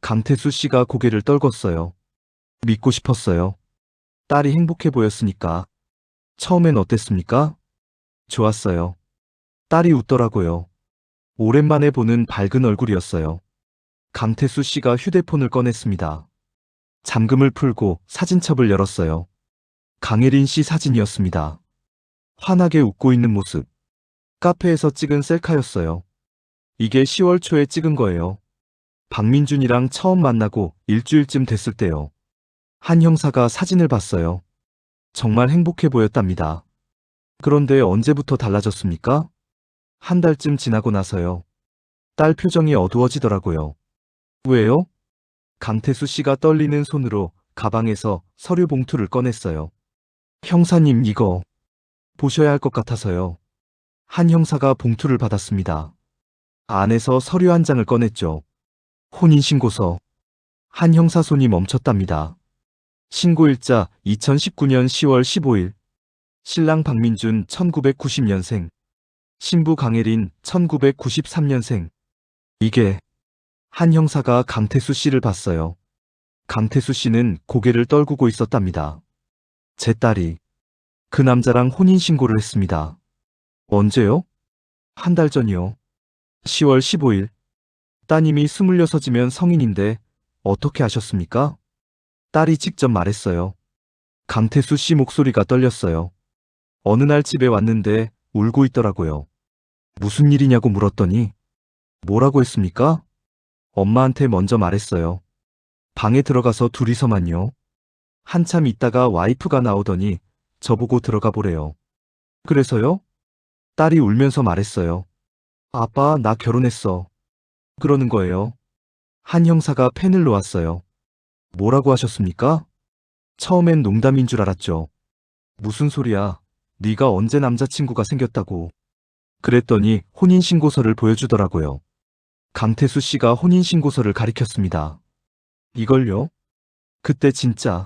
강태수 씨가 고개를 떨궜어요. 믿고 싶었어요. 딸이 행복해 보였으니까. 처음엔 어땠습니까? 좋았어요. 딸이 웃더라고요. 오랜만에 보는 밝은 얼굴이었어요. 강태수 씨가 휴대폰을 꺼냈습니다. 잠금을 풀고 사진첩을 열었어요. 강혜린 씨 사진이었습니다. 환하게 웃고 있는 모습. 카페에서 찍은 셀카였어요. 이게 10월 초에 찍은 거예요. 박민준이랑 처음 만나고 일주일쯤 됐을 때요. 한 형사가 사진을 봤어요. 정말 행복해 보였답니다. 그런데 언제부터 달라졌습니까? 한 달쯤 지나고 나서요. 딸 표정이 어두워지더라고요. 왜요? 강태수 씨가 떨리는 손으로 가방에서 서류 봉투를 꺼냈어요. 형사님 이거 보셔야 할 것 같아서요. 한 형사가 봉투를 받았습니다. 안에서 서류 한 장을 꺼냈죠. 혼인신고서. 한 형사 손이 멈췄답니다. 신고일자 2019년 10월 15일. 신랑 박민준 1990년생. 신부 강혜린 1993년생. 이게 한 형사가 강태수 씨를 봤어요. 강태수 씨는 고개를 떨구고 있었답니다. 제 딸이 그 남자랑 혼인신고를 했습니다. 언제요? 한 달 전이요. 10월 15일. 따님이 26이면 성인인데 어떻게 아셨습니까? 딸이 직접 말했어요. 강태수 씨 목소리가 떨렸어요. 어느 날 집에 왔는데 울고 있더라고요. 무슨 일이냐고 물었더니 뭐라고 했습니까? 엄마한테 먼저 말했어요. 방에 들어가서 둘이서만요. 한참 있다가 와이프가 나오더니 저보고 들어가 보래요. 그래서요? 딸이 울면서 말했어요. 아빠, 나 결혼했어. 그러는 거예요. 한 형사가 펜을 놓았어요. 뭐라고 하셨습니까? 처음엔 농담인 줄 알았죠. 무슨 소리야. 네가 언제 남자친구가 생겼다고. 그랬더니 혼인신고서를 보여주더라고요. 강태수 씨가 혼인신고서를 가리켰습니다. 이걸요? 그때 진짜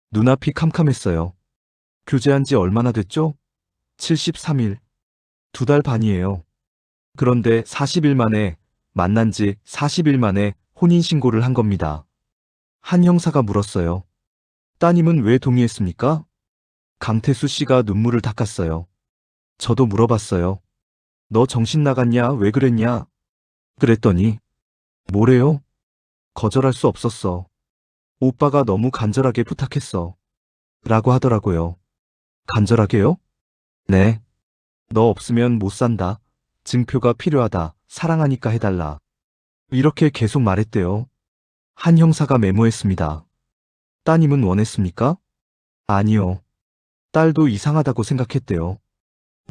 눈앞이 캄캄했어요. 교제한 지 얼마나 됐죠? 73일. 2달 반이에요. 그런데 40일 만에, 만난 지 40일 만에 혼인신고를 한 겁니다. 한 형사가 물었어요. 따님은 왜 동의했습니까? 강태수 씨가 눈물을 닦았어요. 저도 물어봤어요. 너 정신 나갔냐? 왜 그랬냐? 그랬더니, 뭐래요? 거절할 수 없었어. 오빠가 너무 간절하게 부탁했어. 라고 하더라고요. 간절하게요? 네. 너 없으면 못 산다. 증표가 필요하다. 사랑하니까 해달라. 이렇게 계속 말했대요. 한 형사가 메모했습니다. 따님은 원했습니까? 아니요. 딸도 이상하다고 생각했대요.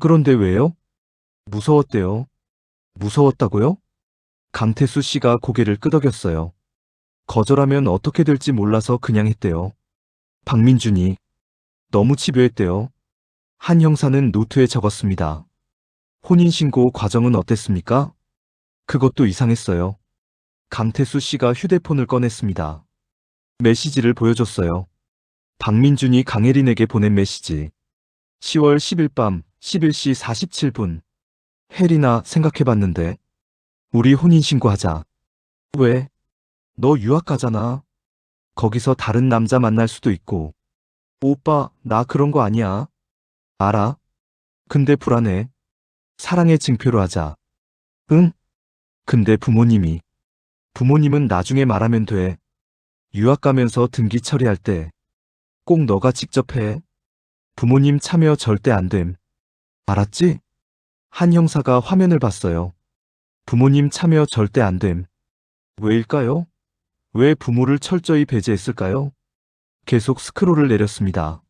그런데 왜요? 무서웠대요. 무서웠다고요? 강태수 씨가 고개를 끄덕였어요. 거절하면 어떻게 될지 몰라서 그냥 했대요. 박민준이 너무 집요했대요. 한 형사는 노트에 적었습니다. 혼인신고 과정은 어땠습니까? 그것도 이상했어요. 강태수 씨가 휴대폰을 꺼냈습니다. 메시지를 보여줬어요. 박민준이 강혜린에게 보낸 메시지. 10월 10일 밤 11시 47분. 혜린아, 생각해봤는데 우리 혼인신고하자. 왜? 너 유학 가잖아. 거기서 다른 남자 만날 수도 있고. 오빠, 나 그런 거 아니야. 알아. 근데 불안해. 사랑의 증표로 하자. 응? 근데 부모님은 나중에 말하면 돼. 유학 가면서 등기 처리할 때 꼭 너가 직접 해. 부모님 참여 절대 안 됨. 알았지? 한 형사가 화면을 봤어요. 부모님 참여 절대 안 됨. 왜일까요? 왜 부모를 철저히 배제했을까요? 계속 스크롤을 내렸습니다.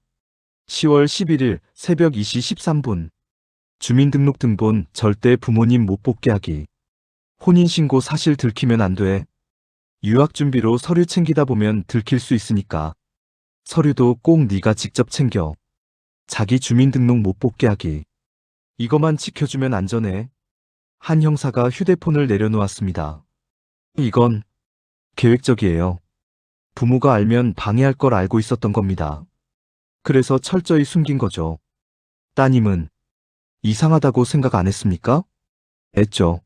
10월 11일 새벽 2시 13분. 주민등록 등본 절대 부모님 못 뽑게 하기. 혼인신고 사실 들키면 안 돼. 유학 준비로 서류 챙기다 보면 들킬 수 있으니까. 서류도 꼭 네가 직접 챙겨. 자기 주민등록 못 뽑게 하기. 이거만 지켜주면 안전해. 한 형사가 휴대폰을 내려놓았습니다. 이건 계획적이에요. 부모가 알면 방해할 걸 알고 있었던 겁니다. 그래서 철저히 숨긴 거죠. 따님은 이상하다고 생각 안 했습니까? 했죠.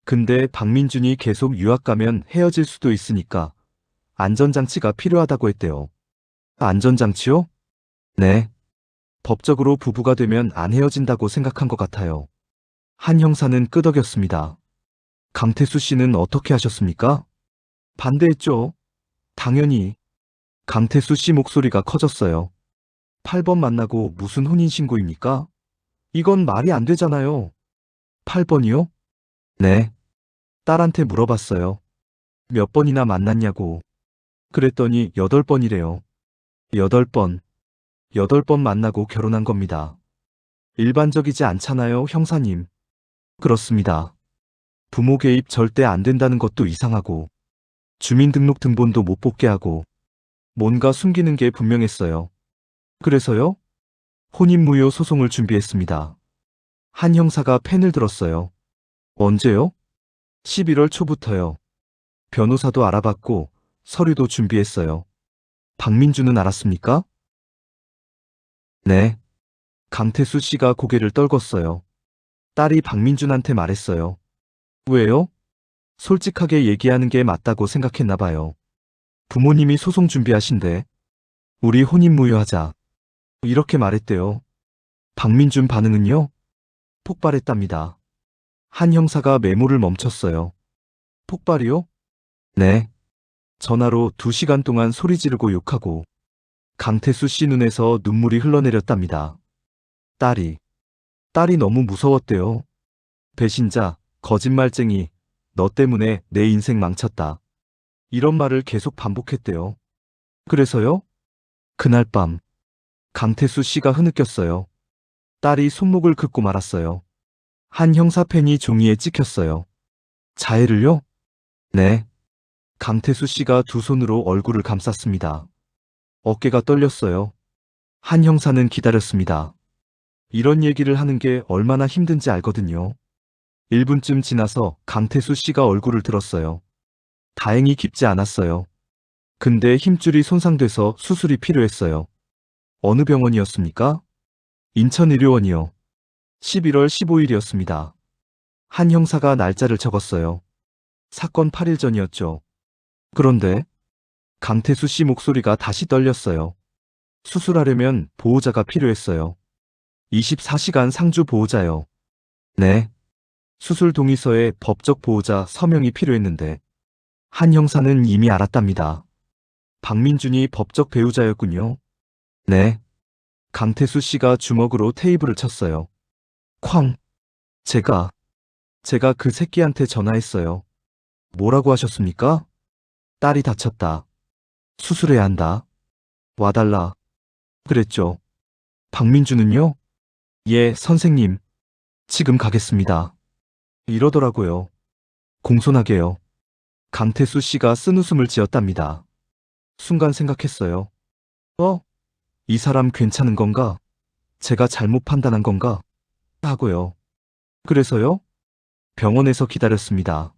근데 박민준이 계속 유학 가면 헤어질 수도 있으니까 안전장치가 필요하다고 했대요. 안전장치요? 네. 법적으로 부부가 되면 안 헤어진다고 생각한 것 같아요. 한 형사는 끄덕였습니다. 강태수 씨는 어떻게 하셨습니까? 반대했죠. 당연히. 강태수 씨 목소리가 커졌어요. 8번 만나고 무슨 혼인신고입니까? 이건 말이 안 되잖아요. 8번이요? 네. 딸한테 물어봤어요. 몇 번이나 만났냐고. 그랬더니 8번이래요. 8번. 8번 만나고 결혼한 겁니다. 일반적이지 않잖아요, 형사님. 그렇습니다. 부모 개입 절대 안 된다는 것도 이상하고, 주민등록 등본도 못 뽑게 하고, 뭔가 숨기는 게 분명했어요. 그래서요? 혼인무효 소송을 준비했습니다. 한 형사가 펜을 들었어요. 언제요? 11월 초부터요. 변호사도 알아봤고, 서류도 준비했어요. 박민주는 알았습니까? 네. 강태수 씨가 고개를 떨궜어요. 딸이 박민준한테 말했어요. 왜요? 솔직하게 얘기하는 게 맞다고 생각했나 봐요. 부모님이 소송 준비하신대. 우리 혼인무효하자. 이렇게 말했대요. 박민준 반응은요? 폭발했답니다. 한 형사가 메모를 멈췄어요. 폭발이요? 네. 전화로 2시간 동안 소리 지르고 욕하고 강태수 씨 눈에서 눈물이 흘러내렸답니다. 딸이 너무 무서웠대요. 배신자, 거짓말쟁이, 너 때문에 내 인생 망쳤다. 이런 말을 계속 반복했대요. 그래서요? 그날 밤 강태수 씨가 흐느꼈어요. 딸이 손목을 긋고 말았어요. 한 형사펜이 종이에 찍혔어요. 자해를요? 네. 강태수 씨가 두 손으로 얼굴을 감쌌습니다. 어깨가 떨렸어요. 한 형사는 기다렸습니다. 이런 얘기를 하는 게 얼마나 힘든지 알거든요. 1분쯤 지나서 강태수 씨가 얼굴을 들었어요. 다행히 깊지 않았어요. 근데 힘줄이 손상돼서 수술이 필요했어요. 어느 병원이었습니까? 인천의료원이요. 11월 15일이었습니다. 한 형사가 날짜를 적었어요. 사건 8일 전이었죠. 그런데 강태수 씨 목소리가 다시 떨렸어요. 수술하려면 보호자가 필요했어요. 24시간 상주 보호자요. 네. 수술 동의서에 법적 보호자 서명이 필요했는데 한 형사는 이미 알았답니다. 박민준이 법적 배우자였군요. 네. 강태수 씨가 주먹으로 테이블을 쳤어요. 쾅. 제가 그 새끼한테 전화했어요. 뭐라고 하셨습니까? 딸이 다쳤다. 수술해야 한다. 와달라. 그랬죠. 박민준은요? 예, 선생님. 지금 가겠습니다. 이러더라고요. 공손하게요. 강태수 씨가 쓴웃음을 지었답니다. 순간 생각했어요. 이 사람 괜찮은 건가? 제가 잘못 판단한 건가? 하고요. 그래서요? 병원에서 기다렸습니다.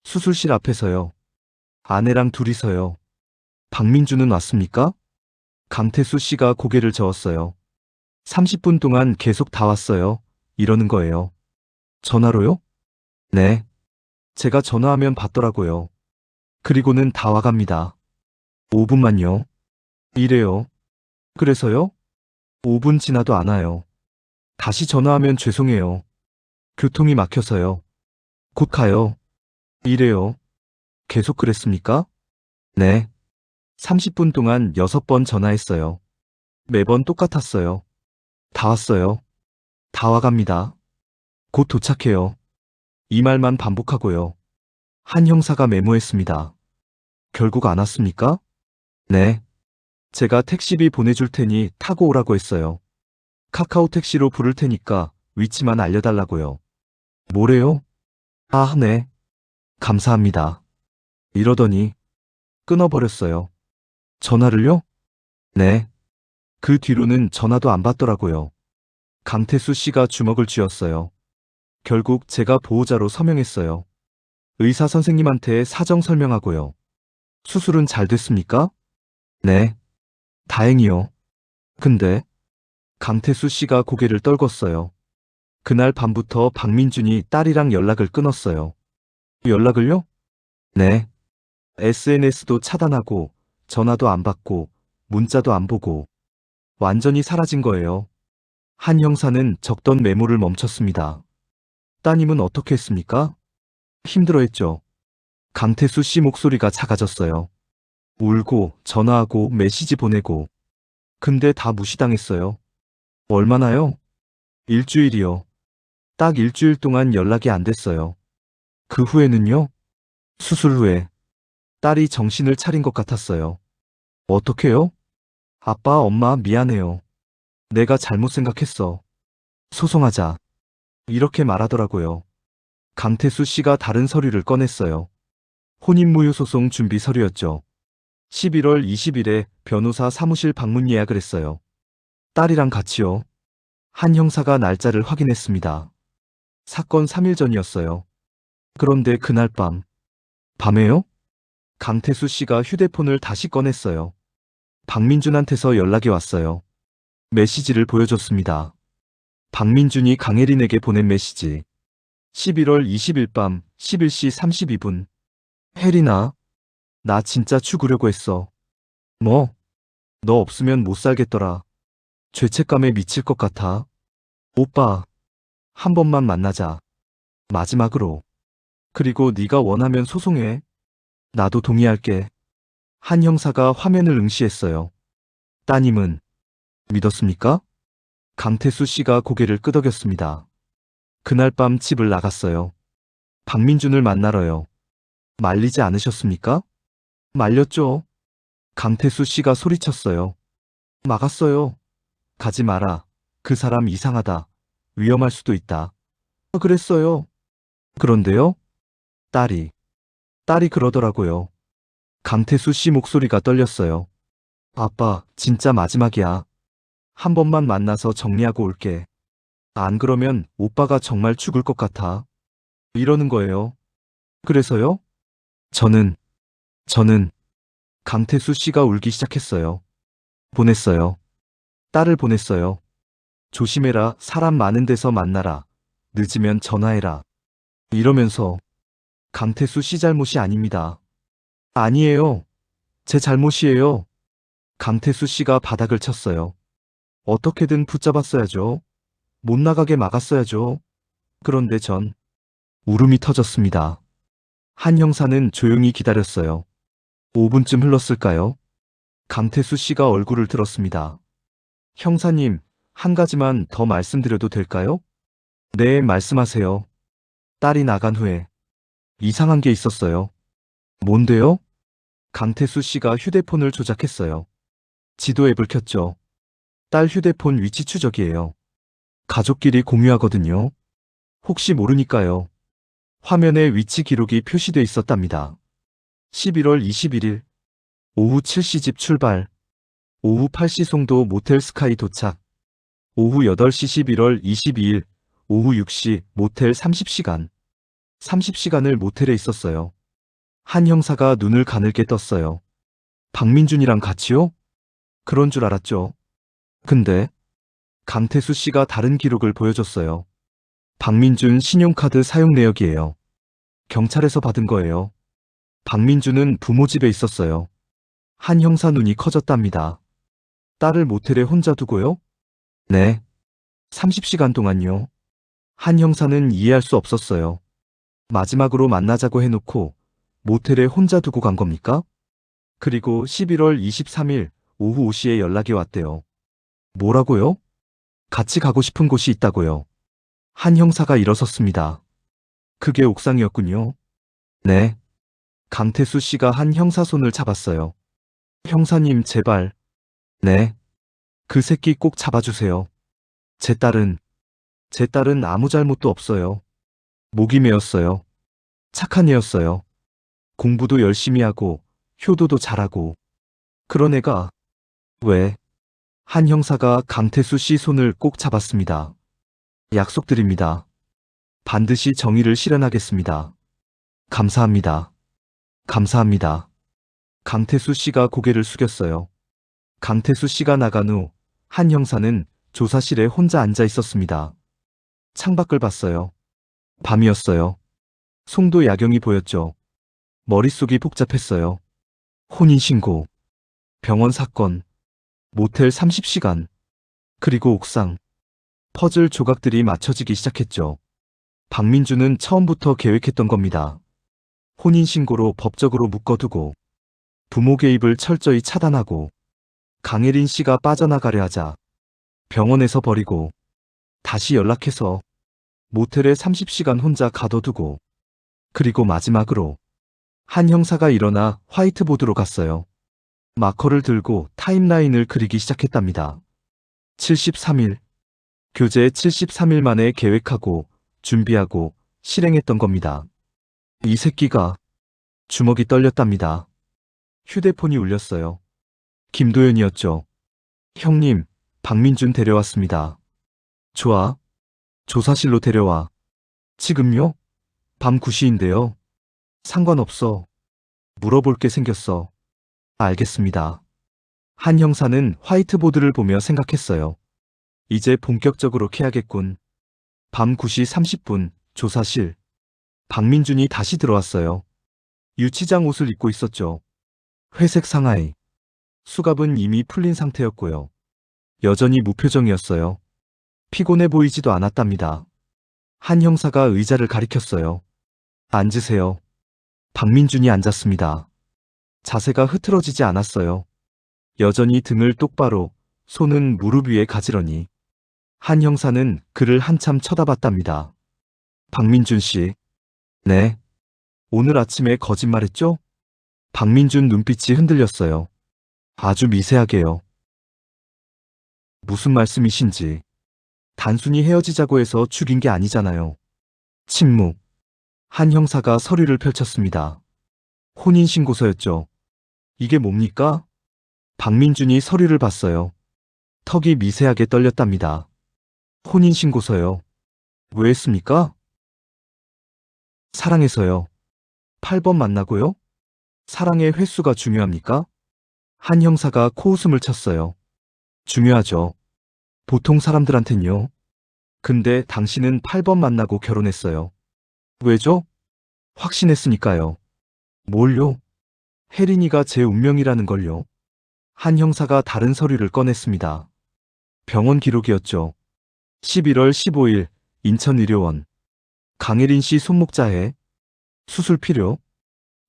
수술실 앞에서요. 아내랑 둘이서요. 박민준은 왔습니까? 강태수 씨가 고개를 저었어요. 30분 동안 계속 다 왔어요. 이러는 거예요. 전화로요? 네. 제가 전화하면 받더라고요. 그리고는 다 와갑니다. 5분만요. 이래요. 그래서요? 5분 지나도 안 와요. 다시 전화하면 죄송해요. 교통이 막혀서요. 곧 가요. 이래요. 계속 그랬습니까? 네. 30분 동안 6번 전화했어요. 매번 똑같았어요. 다 왔어요. 다 와갑니다. 곧 도착해요. 이 말만 반복하고요. 한 형사가 메모했습니다. 결국 안 왔습니까? 네. 제가 택시비 보내줄 테니 타고 오라고 했어요. 카카오 택시로 부를 테니까 위치만 알려달라고요. 뭐래요? 아, 네. 감사합니다. 이러더니 끊어버렸어요. 전화를요? 네. 그 뒤로는 전화도 안 받더라고요. 강태수 씨가 주먹을 쥐었어요. 결국 제가 보호자로 서명했어요. 의사 선생님한테 사정 설명하고요. 수술은 잘 됐습니까? 네. 다행이요. 근데 강태수 씨가 고개를 떨궜어요. 그날 밤부터 박민준이 딸이랑 연락을 끊었어요. 연락을요? 네. SNS도 차단하고 전화도 안 받고 문자도 안 보고 완전히 사라진 거예요. 한 형사는 적던 메모를 멈췄습니다. 따님은 어떻게 했습니까? 힘들어했죠. 강태수 씨 목소리가 작아졌어요. 울고 전화하고 메시지 보내고. 근데 다 무시당했어요. 얼마나요? 일주일이요. 딱 일주일 동안 연락이 안 됐어요. 그 후에는요? 수술 후에 딸이 정신을 차린 것 같았어요. 어떡해요? 아빠, 엄마 미안해요. 내가 잘못 생각했어. 소송하자. 이렇게 말하더라고요. 강태수 씨가 다른 서류를 꺼냈어요. 혼인무효소송 준비 서류였죠. 11월 20일에 변호사 사무실 방문 예약을 했어요. 딸이랑 같이요. 한 형사가 날짜를 확인했습니다. 사건 3일 전이었어요. 그런데 그날 밤에요? 강태수 씨가 휴대폰을 다시 꺼냈어요. 박민준한테서 연락이 왔어요. 메시지를 보여줬습니다. 박민준이 강혜린에게 보낸 메시지. 11월 20일 밤 11시 32분. 혜린아, 나 진짜 죽으려고 했어. 뭐? 너 없으면 못 살겠더라. 죄책감에 미칠 것 같아. 오빠, 한 번만 만나자. 마지막으로. 그리고 네가 원하면 소송해. 나도 동의할게. 한 형사가 화면을 응시했어요. 따님은 믿었습니까? 강태수 씨가 고개를 끄덕였습니다. 그날 밤 집을 나갔어요. 박민준을 만나러요. 말리지 않으셨습니까? 말렸죠. 강태수 씨가 소리쳤어요. 막았어요. 가지 마라. 그 사람 이상하다. 위험할 수도 있다. 그랬어요. 그런데요? 딸이 그러더라고요. 강태수 씨 목소리가 떨렸어요. 아빠, 진짜 마지막이야. 한 번만 만나서 정리하고 올게. 안 그러면 오빠가 정말 죽을 것 같아. 이러는 거예요. 그래서요? 저는, 저는 강태수 씨가 울기 시작했어요. 보냈어요. 딸을 보냈어요. 조심해라. 사람 많은 데서 만나라. 늦으면 전화해라. 이러면서 강태수 씨 잘못이 아닙니다. 아니에요. 제 잘못이에요. 강태수 씨가 바닥을 쳤어요. 어떻게든 붙잡았어야죠. 못 나가게 막았어야죠. 그런데 전 울음이 터졌습니다. 한 형사는 조용히 기다렸어요. 5분쯤 흘렀을까요? 강태수 씨가 얼굴을 들었습니다. 형사님, 한 가지만 더 말씀드려도 될까요? 네, 말씀하세요. 딸이 나간 후에 이상한 게 있었어요. 뭔데요? 강태수 씨가 휴대폰을 조작했어요. 지도 앱을 켰죠. 딸 휴대폰 위치 추적이에요. 가족끼리 공유하거든요. 혹시 모르니까요. 화면에 위치 기록이 표시돼 있었답니다. 11월 21일 오후 7시 집 출발, 오후 8시 송도 모텔 스카이 도착, 오후 8시 11월 22일 오후 6시 모텔 30시간. 30시간을 모텔에 있었어요. 한 형사가 눈을 가늘게 떴어요. 박민준이랑 같이요? 그런 줄 알았죠. 근데 강태수 씨가 다른 기록을 보여줬어요. 박민준 신용카드 사용 내역이에요. 경찰에서 받은 거예요. 박민준은 부모 집에 있었어요. 한 형사 눈이 커졌답니다. 딸을 모텔에 혼자 두고요? 네. 30시간 동안요. 한 형사는 이해할 수 없었어요. 마지막으로 만나자고 해놓고 모텔에 혼자 두고 간 겁니까? 그리고 11월 23일 오후 5시에 연락이 왔대요. 뭐라고요? 같이 가고 싶은 곳이 있다고요. 한 형사가 일어섰습니다. 그게 옥상이었군요. 네. 강태수 씨가 한 형사 손을 잡았어요. 형사님, 제발. 네. 그 새끼 꼭 잡아주세요. 제 딸은 아무 잘못도 없어요. 목이 메었어요. 착한 애였어요. 공부도 열심히 하고, 효도도 잘하고. 그런 애가, 왜? 한 형사가 강태수 씨 손을 꼭 잡았습니다. 약속드립니다. 반드시 정의를 실현하겠습니다. 감사합니다. 감사합니다. 강태수 씨가 고개를 숙였어요. 강태수 씨가 나간 후 한 형사는 조사실에 혼자 앉아 있었습니다. 창밖을 봤어요. 밤이었어요. 송도 야경이 보였죠. 머릿속이 복잡했어요. 혼인신고, 병원 사건, 모텔 30시간, 그리고 옥상. 퍼즐 조각들이 맞춰지기 시작했죠. 박민주는 처음부터 계획했던 겁니다. 혼인신고로 법적으로 묶어두고, 부모 개입을 철저히 차단하고, 강혜린 씨가 빠져나가려 하자 병원에서 버리고 다시 연락해서 모텔에 30시간 혼자 가둬두고 그리고 마지막으로 한 형사가 일어나 화이트보드로 갔어요. 마커를 들고 타임라인을 그리기 시작했답니다. 73일, 교제 73일 만에 계획하고 준비하고 실행했던 겁니다. 이 새끼가 주먹이 떨렸답니다. 휴대폰이 울렸어요. 김도연이었죠. 형님, 박민준 데려왔습니다. 좋아. 조사실로 데려와. 지금요? 밤 9시인데요. 상관없어. 물어볼 게 생겼어. 알겠습니다. 한 형사는 화이트보드를 보며 생각했어요. 이제 본격적으로 캐야겠군. 밤 9시 30분, 조사실. 박민준이 다시 들어왔어요. 유치장 옷을 입고 있었죠. 회색 상하이. 수갑은 이미 풀린 상태였고요. 여전히 무표정이었어요. 피곤해 보이지도 않았답니다. 한 형사가 의자를 가리켰어요. 앉으세요. 박민준이 앉았습니다. 자세가 흐트러지지 않았어요. 여전히 등을 똑바로, 손은 무릎 위에 가지런히. 한 형사는 그를 한참 쳐다봤답니다. 박민준 씨. 네. 오늘 아침에 거짓말했죠? 박민준 눈빛이 흔들렸어요. 아주 미세하게요. 무슨 말씀이신지. 단순히 헤어지자고 해서 죽인 게 아니잖아요. 침묵. 한 형사가 서류를 펼쳤습니다. 혼인신고서였죠. 이게 뭡니까? 박민준이 서류를 봤어요. 턱이 미세하게 떨렸답니다. 혼인신고서요. 왜 했습니까? 사랑해서요. 8번 만나고요? 사랑의 횟수가 중요합니까? 한 형사가 코웃음을 쳤어요. 중요하죠. 보통 사람들한텐요. 근데 당신은 8번 만나고 결혼했어요. 왜죠? 확신했으니까요. 뭘요? 혜린이가 제 운명이라는 걸요. 한 형사가 다른 서류를 꺼냈습니다. 병원 기록이었죠. 11월 15일 인천의료원. 강혜린 씨 손목자해. 수술 필요.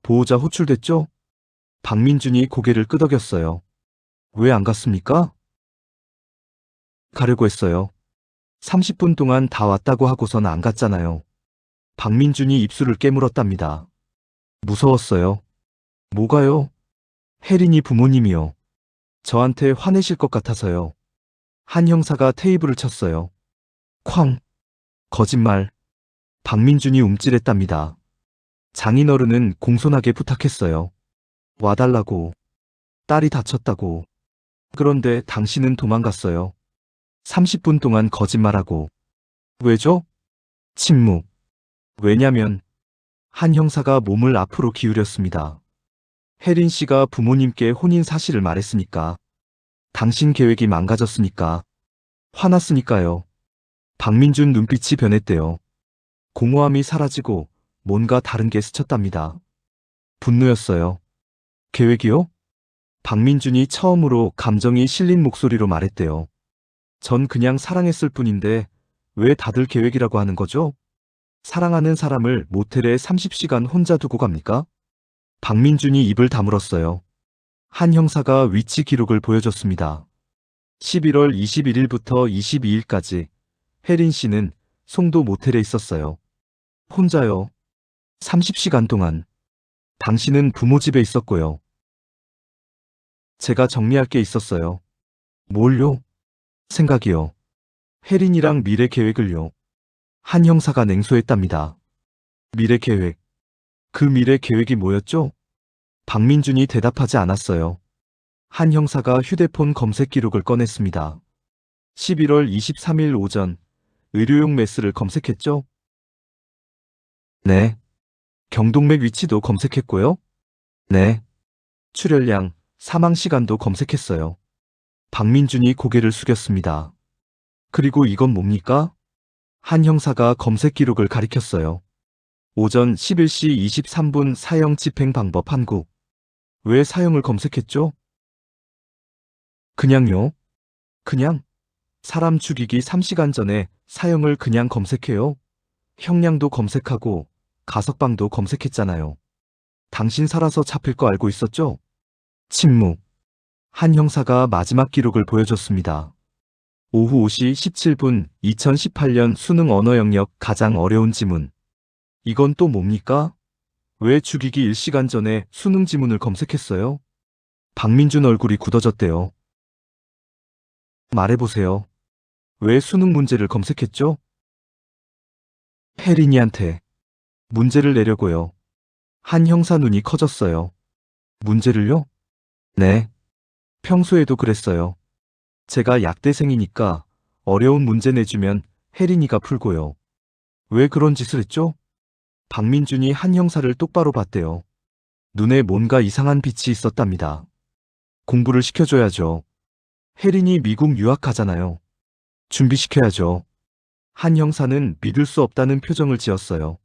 보호자 호출됐죠? 박민준이 고개를 끄덕였어요. 왜 안 갔습니까? 가려고 했어요. 30분 동안 다 왔다고 하고선 안 갔잖아요. 박민준이 입술을 깨물었답니다. 무서웠어요. 뭐가요? 혜린이 부모님이요. 저한테 화내실 것 같아서요. 한 형사가 테이블을 쳤어요. 쾅. 거짓말. 박민준이 움찔했답니다. 장인어른은 공손하게 부탁했어요. 와달라고. 딸이 다쳤다고. 그런데 당신은 도망갔어요. 30분 동안 거짓말하고. 왜죠? 침묵. 왜냐면 한 형사가 몸을 앞으로 기울였습니다. 혜린 씨가 부모님께 혼인 사실을 말했으니까. 당신 계획이 망가졌으니까. 화났으니까요. 박민준 눈빛이 변했대요. 공허함이 사라지고 뭔가 다른 게 스쳤답니다. 분노였어요. 계획이요? 박민준이 처음으로 감정이 실린 목소리로 말했대요. 전 그냥 사랑했을 뿐인데 왜 다들 계획이라고 하는 거죠? 사랑하는 사람을 모텔에 30시간 혼자 두고 갑니까? 박민준이 입을 다물었어요. 한 형사가 위치 기록을 보여줬습니다. 11월 21일부터 22일까지 혜린 씨는 송도 모텔에 있었어요. 혼자요. 30시간 동안. 당신은 부모 집에 있었고요. 제가 정리할 게 있었어요. 뭘요? 생각이요. 혜린이랑 미래 계획을요. 한 형사가 냉소했답니다. 미래 계획. 그 미래 계획이 뭐였죠? 박민준이 대답하지 않았어요. 한 형사가 휴대폰 검색 기록을 꺼냈습니다. 11월 23일 오전 의료용 메스를 검색했죠? 네. 경동맥 위치도 검색했고요? 네. 출혈량, 사망 시간도 검색했어요. 박민준이 고개를 숙였습니다. 그리고 이건 뭡니까? 한 형사가 검색 기록을 가리켰어요. 오전 11시 23분 사형 집행 방법 한국. 왜 사형을 검색했죠? 그냥요? 그냥? 사람 죽이기 3시간 전에 사형을 그냥 검색해요? 형량도 검색하고 가석방도 검색했잖아요. 당신 살아서 잡힐 거 알고 있었죠? 침묵. 한 형사가 마지막 기록을 보여줬습니다. 오후 5시 17분 2018년 수능 언어 영역 가장 어려운 지문. 이건 또 뭡니까? 왜 죽이기 1시간 전에 수능 지문을 검색했어요? 박민준 얼굴이 굳어졌대요. 말해보세요. 왜 수능 문제를 검색했죠? 혜린이한테 문제를 내려고요. 한 형사 눈이 커졌어요. 문제를요? 네. 평소에도 그랬어요. 제가 약대생이니까 어려운 문제 내주면 혜린이가 풀고요. 왜 그런 짓을 했죠? 박민준이 한 형사를 똑바로 봤대요. 눈에 뭔가 이상한 빛이 있었답니다. 공부를 시켜줘야죠. 혜린이 미국 유학하잖아요. 준비시켜야죠. 한 형사는 믿을 수 없다는 표정을 지었어요.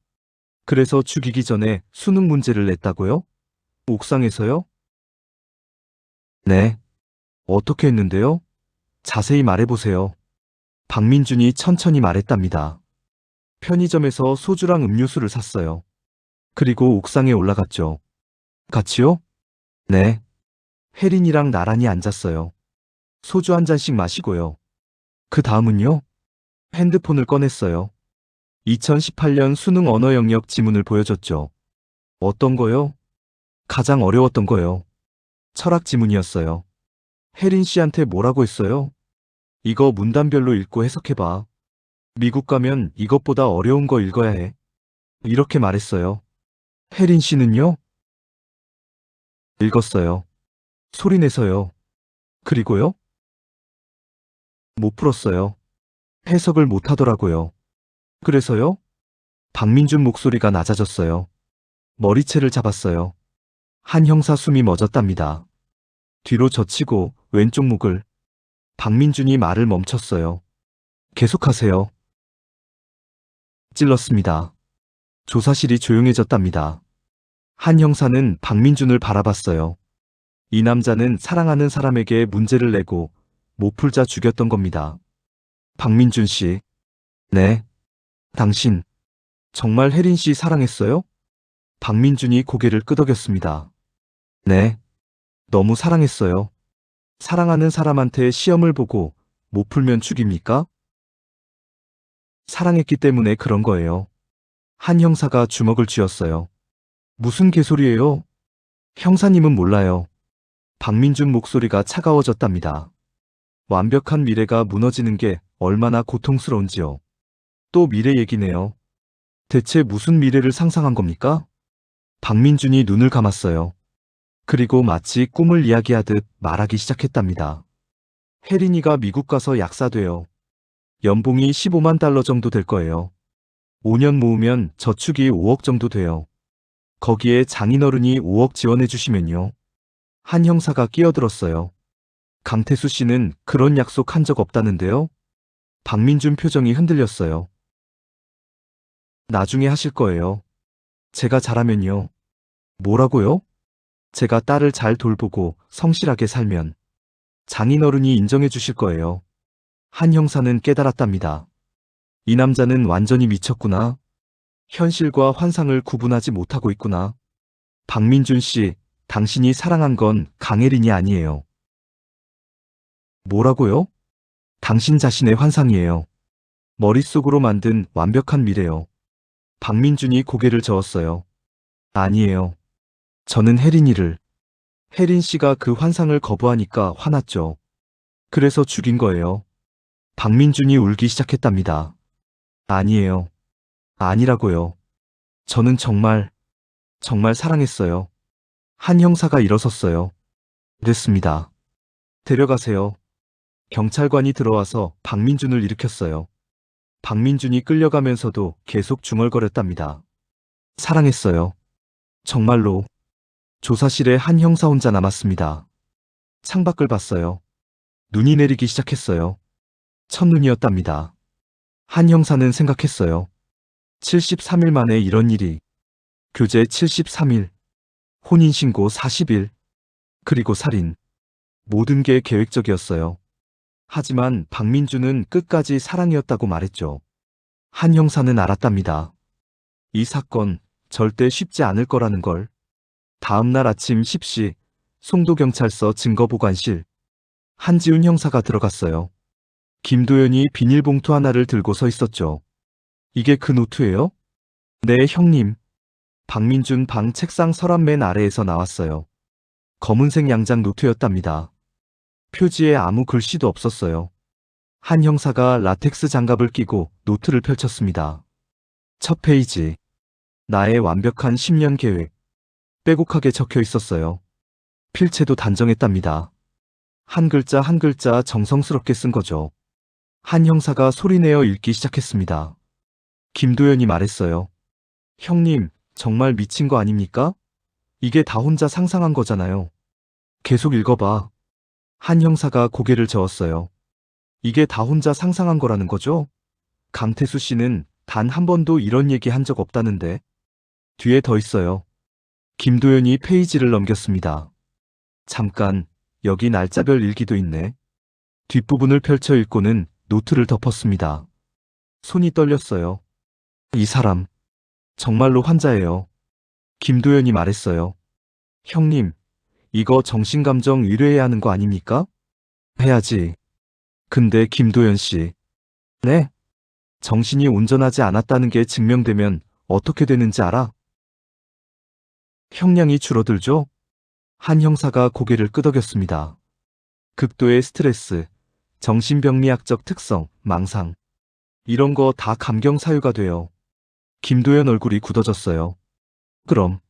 그래서 죽이기 전에 수능 문제를 냈다고요? 옥상에서요? 네. 어떻게 했는데요? 자세히 말해보세요. 박민준이 천천히 말했답니다. 편의점에서 소주랑 음료수를 샀어요. 그리고 옥상에 올라갔죠. 같이요? 네. 혜린이랑 나란히 앉았어요. 소주 한 잔씩 마시고요. 그 다음은요? 핸드폰을 꺼냈어요. 2018년 수능 언어 영역 지문을 보여줬죠. 어떤 거요? 가장 어려웠던 거요. 철학 지문이었어요. 혜린 씨한테 뭐라고 했어요? 이거 문단별로 읽고 해석해봐. 미국 가면 이것보다 어려운 거 읽어야 해. 이렇게 말했어요. 혜린 씨는요? 읽었어요. 소리내서요. 그리고요? 못 풀었어요. 해석을 못하더라고요. 그래서요? 박민준 목소리가 낮아졌어요. 머리채를 잡았어요. 한 형사 숨이 멎었답니다. 뒤로 젖히고 왼쪽 목을. 박민준이 말을 멈췄어요. 계속하세요. 찔렀습니다. 조사실이 조용해졌답니다. 한 형사는 박민준을 바라봤어요. 이 남자는 사랑하는 사람에게 문제를 내고 못 풀자 죽였던 겁니다. 박민준 씨. 네. 당신 정말 혜린 씨 사랑했어요? 박민준이 고개를 끄덕였습니다. 네. 너무 사랑했어요. 사랑하는 사람한테 시험을 보고 못 풀면 죽입니까? 사랑했기 때문에 그런 거예요. 한 형사가 주먹을 쥐었어요. 무슨 개소리예요? 형사님은 몰라요. 박민준 목소리가 차가워졌답니다. 완벽한 미래가 무너지는 게 얼마나 고통스러운지요. 또 미래 얘기네요. 대체 무슨 미래를 상상한 겁니까? 박민준이 눈을 감았어요. 그리고 마치 꿈을 이야기하듯 말하기 시작했답니다. 혜린이가 미국 가서 약사돼요. 연봉이 15만 달러 정도 될 거예요. 5년 모으면 저축이 5억 정도 돼요. 거기에 장인어른이 5억 지원해 주시면요. 한 형사가 끼어들었어요. 강태수 씨는 그런 약속 한 적 없다는데요. 박민준 표정이 흔들렸어요. 나중에 하실 거예요. 제가 잘하면요. 뭐라고요? 제가 딸을 잘 돌보고 성실하게 살면 장인어른이 인정해 주실 거예요. 한 형사는 깨달았답니다. 이 남자는 완전히 미쳤구나. 현실과 환상을 구분하지 못하고 있구나. 박민준 씨, 당신이 사랑한 건 강혜린이 아니에요. 뭐라고요? 당신 자신의 환상이에요. 머릿속으로 만든 완벽한 미래요. 박민준이 고개를 저었어요. 아니에요. 저는 혜린 씨가 그 환상을 거부하니까 화났죠. 그래서 죽인 거예요. 박민준이 울기 시작했답니다. 아니에요. 아니라고요. 저는 정말 사랑했어요. 한 형사가 일어섰어요. 됐습니다. 데려가세요. 경찰관이 들어와서 박민준을 일으켰어요. 박민준이 끌려가면서도 계속 중얼거렸답니다. 사랑했어요. 정말로. 조사실에 한 형사 혼자 남았습니다. 창밖을 봤어요. 눈이 내리기 시작했어요. 첫눈이었답니다. 한 형사는 생각했어요. 73일 만에 이런 일이. 교제 73일. 혼인신고 40일. 그리고 살인. 모든 게 계획적이었어요. 하지만 박민준은 끝까지 사랑이었다고 말했죠. 한 형사는 알았답니다. 이 사건 절대 쉽지 않을 거라는 걸. 다음 날 아침 10시 송도경찰서 증거보관실. 한지훈 형사가 들어갔어요. 김도연이 비닐봉투 하나를 들고 서 있었죠. 이게 그 노트예요? 네, 형님. 박민준 방 책상 서랍 맨 아래에서 나왔어요. 검은색 양장 노트였답니다. 표지에 아무 글씨도 없었어요. 한 형사가 라텍스 장갑을 끼고 노트를 펼쳤습니다. 첫 페이지. 나의 완벽한 10년 계획. 빼곡하게 적혀 있었어요. 필체도 단정했답니다. 한 글자 한 글자 정성스럽게 쓴 거죠. 한 형사가 소리내어 읽기 시작했습니다. 김도연이 말했어요. 형님, 정말 미친 거 아닙니까? 이게 다 혼자 상상한 거잖아요. 계속 읽어봐. 한 형사가 고개를 저었어요. 이게 다 혼자 상상한 거라는 거죠? 강태수 씨는 단 한 번도 이런 얘기 한 적 없다는데. 뒤에 더 있어요. 김도연이 페이지를 넘겼습니다. 잠깐, 여기 날짜별 일기도 있네. 뒷부분을 펼쳐 읽고는 노트를 덮었습니다. 손이 떨렸어요. 이 사람, 정말로 환자예요. 김도연이 말했어요. 형님, 이거 정신감정 의뢰해야 하는 거 아닙니까? 해야지. 근데 김도연 씨. 네? 정신이 온전하지 않았다는 게 증명되면 어떻게 되는지 알아? 형량이 줄어들죠? 한 형사가 고개를 끄덕였습니다. 극도의 스트레스, 정신병리학적 특성, 망상. 이런 거 다 감경 사유가 돼요. 김도연 얼굴이 굳어졌어요. 그럼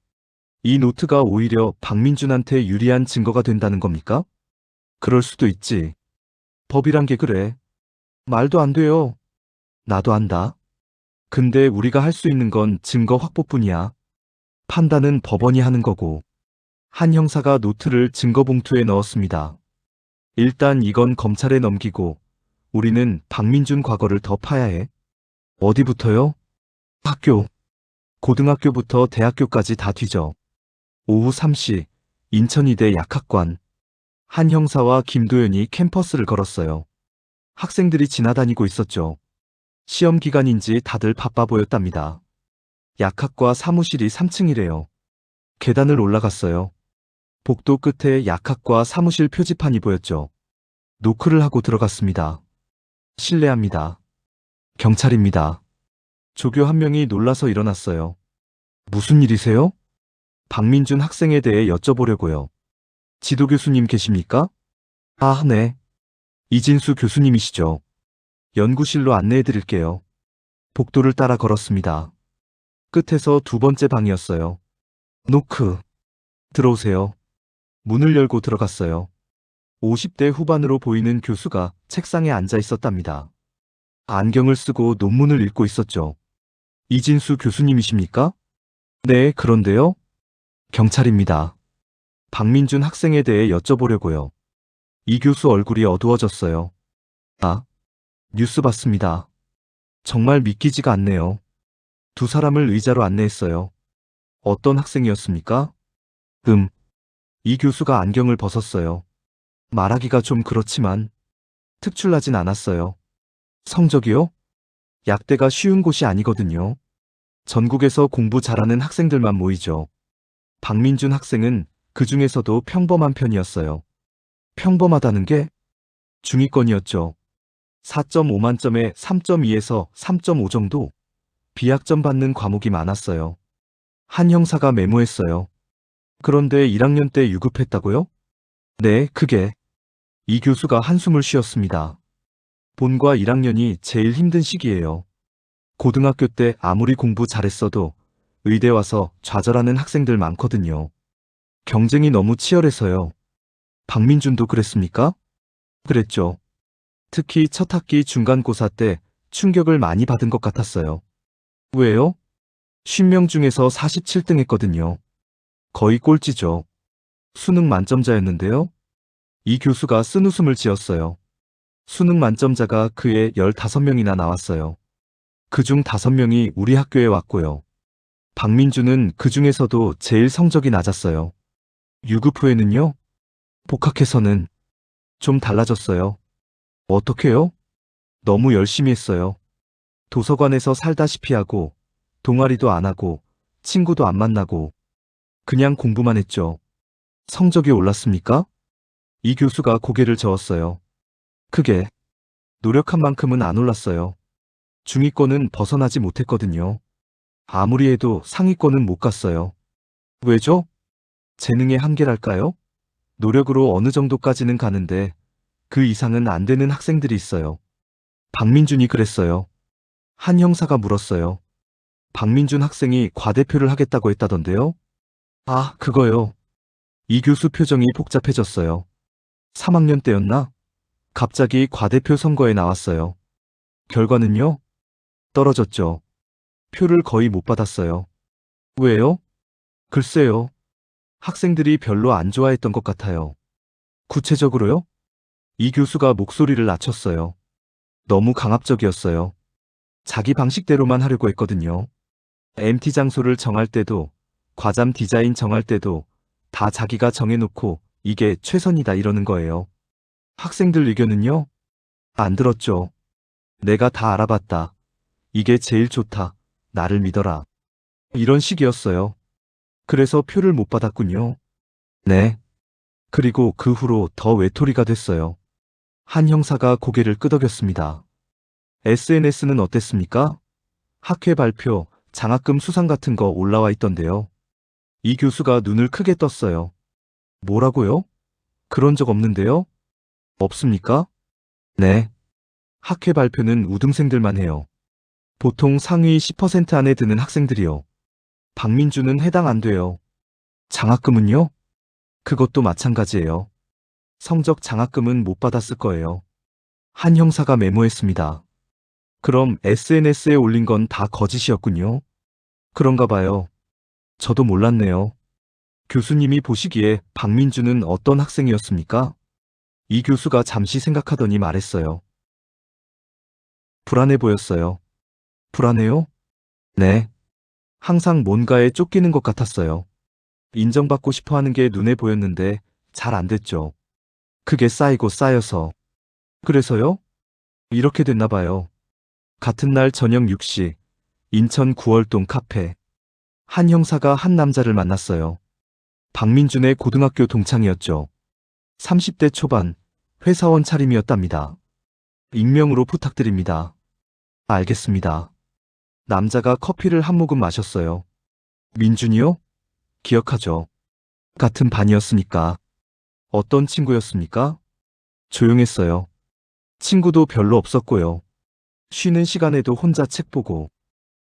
이 노트가 오히려 박민준한테 유리한 증거가 된다는 겁니까? 그럴 수도 있지. 법이란 게 그래. 말도 안 돼요. 나도 안다. 근데 우리가 할 수 있는 건 증거 확보뿐이야. 판단은 법원이 하는 거고. 한 형사가 노트를 증거봉투에 넣었습니다. 일단 이건 검찰에 넘기고 우리는 박민준 과거를 더 파야 해. 어디부터요? 학교. 고등학교부터 대학교까지 다 뒤져. 오후 3시 인천이대 약학관. 한 형사와 김도연이 캠퍼스를 걸었어요. 학생들이 지나다니고 있었죠. 시험 기간인지 다들 바빠 보였답니다. 약학과 사무실이 3층이래요. 계단을 올라갔어요. 복도 끝에 약학과 사무실 표지판이 보였죠. 노크를 하고 들어갔습니다. 실례합니다. 경찰입니다. 조교 한 명이 놀라서 일어났어요. 무슨 일이세요? 박민준 학생에 대해 여쭤보려고요. 지도 교수님 계십니까? 아, 네. 이진수 교수님이시죠. 연구실로 안내해 드릴게요. 복도를 따라 걸었습니다. 끝에서 두 번째 방이었어요. 노크. 들어오세요. 문을 열고 들어갔어요. 50대 후반으로 보이는 교수가 책상에 앉아 있었답니다. 안경을 쓰고 논문을 읽고 있었죠. 이진수 교수님이십니까? 네, 그런데요. 경찰입니다. 박민준 학생에 대해 여쭤보려고요. 이 교수 얼굴이 어두워졌어요. 아, 뉴스 봤습니다. 정말 믿기지가 않네요. 두 사람을 의자로 안내했어요. 어떤 학생이었습니까? 이 교수가 안경을 벗었어요. 말하기가 좀 그렇지만 특출나진 않았어요. 성적이요? 약대가 쉬운 곳이 아니거든요. 전국에서 공부 잘하는 학생들만 모이죠. 박민준 학생은 그 중에서도 평범한 편이었어요. 평범하다는 게 중위권이었죠. 4.5 만점에 3.2에서 3.5 정도. 비학점 받는 과목이 많았어요. 한 형사가 메모했어요. 그런데 1학년 때 유급했다고요? 네, 그게. 이 교수가 한숨을 쉬었습니다. 본과 1학년이 제일 힘든 시기예요. 고등학교 때 아무리 공부 잘했어도 의대 와서 좌절하는 학생들 많거든요. 경쟁이 너무 치열해서요. 박민준도 그랬습니까? 그랬죠. 특히 첫 학기 중간고사 때 충격을 많이 받은 것 같았어요. 왜요? 50명 중에서 47등 했거든요. 거의 꼴찌죠. 수능 만점자였는데요. 이 교수가 쓴웃음을 지었어요. 수능 만점자가 그해 15명이나 나왔어요. 그중 5명이 우리 학교에 왔고요. 박민주는 그 중에서도 제일 성적이 낮았어요. 유급 후에는요? 복학해서는 좀 달라졌어요. 어떻게요? 너무 열심히 했어요. 도서관에서 살다시피 하고, 동아리도 안 하고, 친구도 안 만나고, 그냥 공부만 했죠. 성적이 올랐습니까? 이 교수가 고개를 저었어요. 크게. 노력한 만큼은 안 올랐어요. 중위권은 벗어나지 못했거든요. 아무리 해도 상위권은 못 갔어요. 왜죠? 재능의 한계랄까요? 노력으로 어느 정도까지는 가는데 그 이상은 안 되는 학생들이 있어요. 박민준이 그랬어요. 한 형사가 물었어요. 박민준 학생이 과대표를 하겠다고 했다던데요? 아, 그거요. 이 교수 표정이 복잡해졌어요. 3학년 때였나? 갑자기 과대표 선거에 나왔어요. 결과는요? 떨어졌죠. 표를 거의 못 받았어요. 왜요? 글쎄요. 학생들이 별로 안 좋아했던 것 같아요. 구체적으로요? 이 교수가 목소리를 낮췄어요. 너무 강압적이었어요. 자기 방식대로만 하려고 했거든요. MT 장소를 정할 때도, 과잠 디자인 정할 때도 다 자기가 정해놓고 이게 최선이다 이러는 거예요. 학생들 의견은요? 안 들었죠. 내가 다 알아봤다. 이게 제일 좋다. 나를 믿어라. 이런 식이었어요. 그래서 표를 못 받았군요. 네. 그리고 그 후로 더 외톨이가 됐어요. 한 형사가 고개를 끄덕였습니다. SNS는 어땠습니까? 학회 발표, 장학금 수상 같은 거 올라와 있던데요. 이 교수가 눈을 크게 떴어요. 뭐라고요? 그런 적 없는데요? 없습니까? 네. 학회 발표는 우등생들만 해요. 보통 상위 10% 안에 드는 학생들이요. 박민주는 해당 안 돼요. 장학금은요? 그것도 마찬가지예요. 성적 장학금은 못 받았을 거예요. 한 형사가 메모했습니다. 그럼 SNS에 올린 건 다 거짓이었군요. 그런가 봐요. 저도 몰랐네요. 교수님이 보시기에 박민주는 어떤 학생이었습니까? 이 교수가 잠시 생각하더니 말했어요. 불안해 보였어요. 불안해요? 네. 항상 뭔가에 쫓기는 것 같았어요. 인정받고 싶어 하는 게 눈에 보였는데 잘 안 됐죠. 그게 쌓이고 쌓여서. 그래서요? 이렇게 됐나 봐요. 같은 날 저녁 6시, 인천 구월동 카페. 한 형사가 한 남자를 만났어요. 박민준의 고등학교 동창이었죠. 30대 초반, 회사원 차림이었답니다. 익명으로 부탁드립니다. 알겠습니다. 남자가 커피를 한 모금 마셨어요. 민준이요? 기억하죠. 같은 반이었으니까. 어떤 친구였습니까? 조용했어요. 친구도 별로 없었고요. 쉬는 시간에도 혼자 책 보고.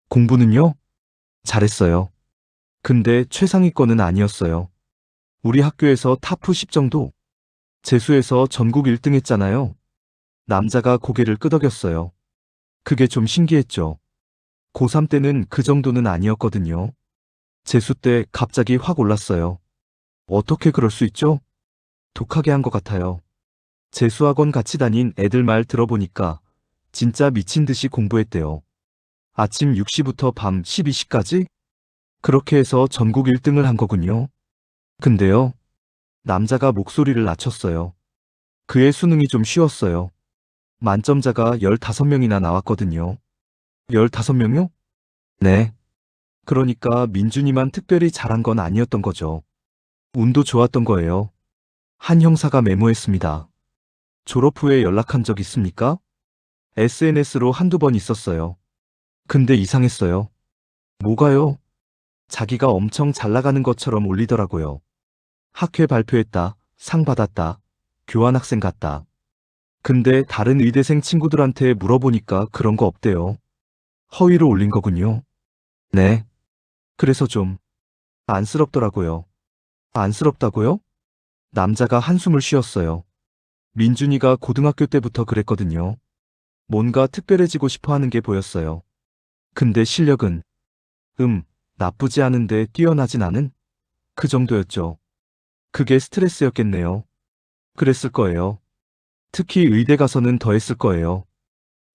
공부는요? 잘했어요. 근데 최상위권은 아니었어요. 우리 학교에서 탑 10 정도? 재수에서 전국 1등 했잖아요. 남자가 고개를 끄덕였어요. 그게 좀 신기했죠. 고3 때는 그 정도는 아니었거든요. 재수 때 갑자기 확 올랐어요. 어떻게 그럴 수 있죠? 독하게 한 것 같아요. 재수학원 같이 다닌 애들 말 들어보니까 진짜 미친 듯이 공부했대요. 아침 6시부터 밤 12시까지? 그렇게 해서 전국 1등을 한 거군요. 근데요, 남자가 목소리를 낮췄어요. 그의 수능이 좀 쉬웠어요. 만점자가 15명이나 나왔거든요. 15명이요? 네. 그러니까 민준이만 특별히 잘한 건 아니었던 거죠. 운도 좋았던 거예요. 한 형사가 메모했습니다. 졸업 후에 연락한 적 있습니까? SNS로 한두 번 있었어요. 근데 이상했어요. 뭐가요? 자기가 엄청 잘 나가는 것처럼 올리더라고요. 학회 발표했다, 상 받았다, 교환학생 갔다. 근데 다른 의대생 친구들한테 물어보니까 그런 거 없대요. 허위로 올린 거군요. 네. 그래서 좀 안쓰럽더라고요. 안쓰럽다고요? 남자가 한숨을 쉬었어요. 민준이가 고등학교 때부터 그랬거든요. 뭔가 특별해지고 싶어 하는 게 보였어요. 근데 실력은 나쁘지 않은데 뛰어나진 않은? 그 정도였죠. 그게 스트레스였겠네요. 그랬을 거예요. 특히 의대 가서는 더 했을 거예요.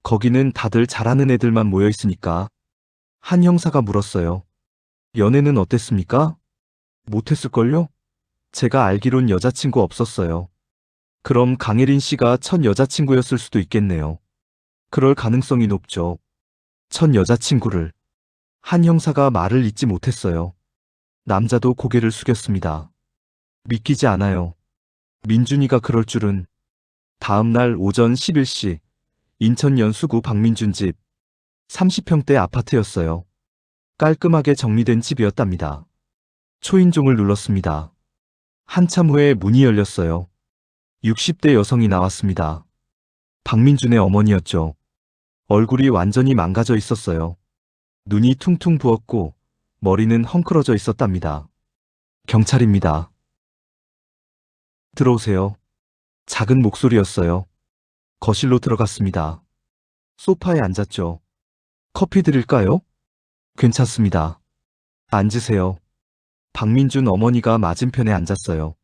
거기는 다들 잘하는 애들만 모여 있으니까. 한 형사가 물었어요. 연애는 어땠습니까? 못했을걸요? 제가 알기론 여자친구 없었어요. 그럼 강예린 씨가 첫 여자친구였을 수도 있겠네요. 그럴 가능성이 높죠. 첫 여자친구를. 한 형사가 말을 잇지 못했어요. 남자도 고개를 숙였습니다. 믿기지 않아요. 민준이가 그럴 줄은. 다음 날 오전 11시, 인천 연수구 박민준 집. 30평대 아파트였어요. 깔끔하게 정리된 집이었답니다. 초인종을 눌렀습니다. 한참 후에 문이 열렸어요. 60대 여성이 나왔습니다. 박민준의 어머니였죠. 얼굴이 완전히 망가져 있었어요. 눈이 퉁퉁 부었고 머리는 헝클어져 있었답니다. 경찰입니다. 들어오세요. 작은 목소리였어요. 거실로 들어갔습니다. 소파에 앉았죠. 커피 드릴까요? 괜찮습니다. 앉으세요. 박민준 어머니가 맞은편에 앉았어요.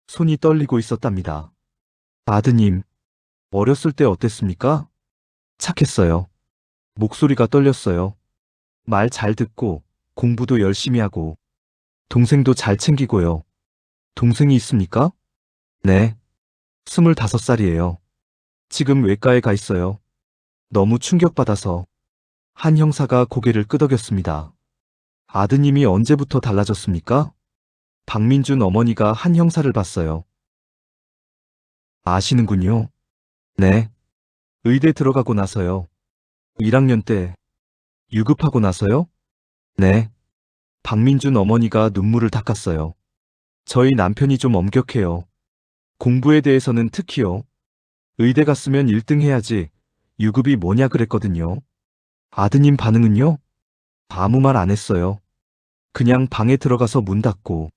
손이 떨리고 있었답니다. 아드님, 어렸을 때 어땠습니까? 착했어요. 목소리가 떨렸어요. 말 잘 듣고 공부도 열심히 하고 동생도 잘 챙기고요. 동생이 있습니까? 네. 25살이에요. 지금 외과에 가 있어요. 너무 충격받아서. 한 형사가 고개를 끄덕였습니다. 아드님이 언제부터 달라졌습니까? 박민준 어머니가 한 형사를 봤어요. 아시는군요. 네. 의대 들어가고 나서요. 1학년 때. 유급하고 나서요? 네. 박민준 어머니가 눈물을 닦았어요. 저희 남편이 좀 엄격해요. 공부에 대해서는 특히요. 의대 갔으면 1등 해야지. 유급이 뭐냐 그랬거든요. 아드님 반응은요? 아무 말 안 했어요. 그냥 방에 들어가서 문 닫고.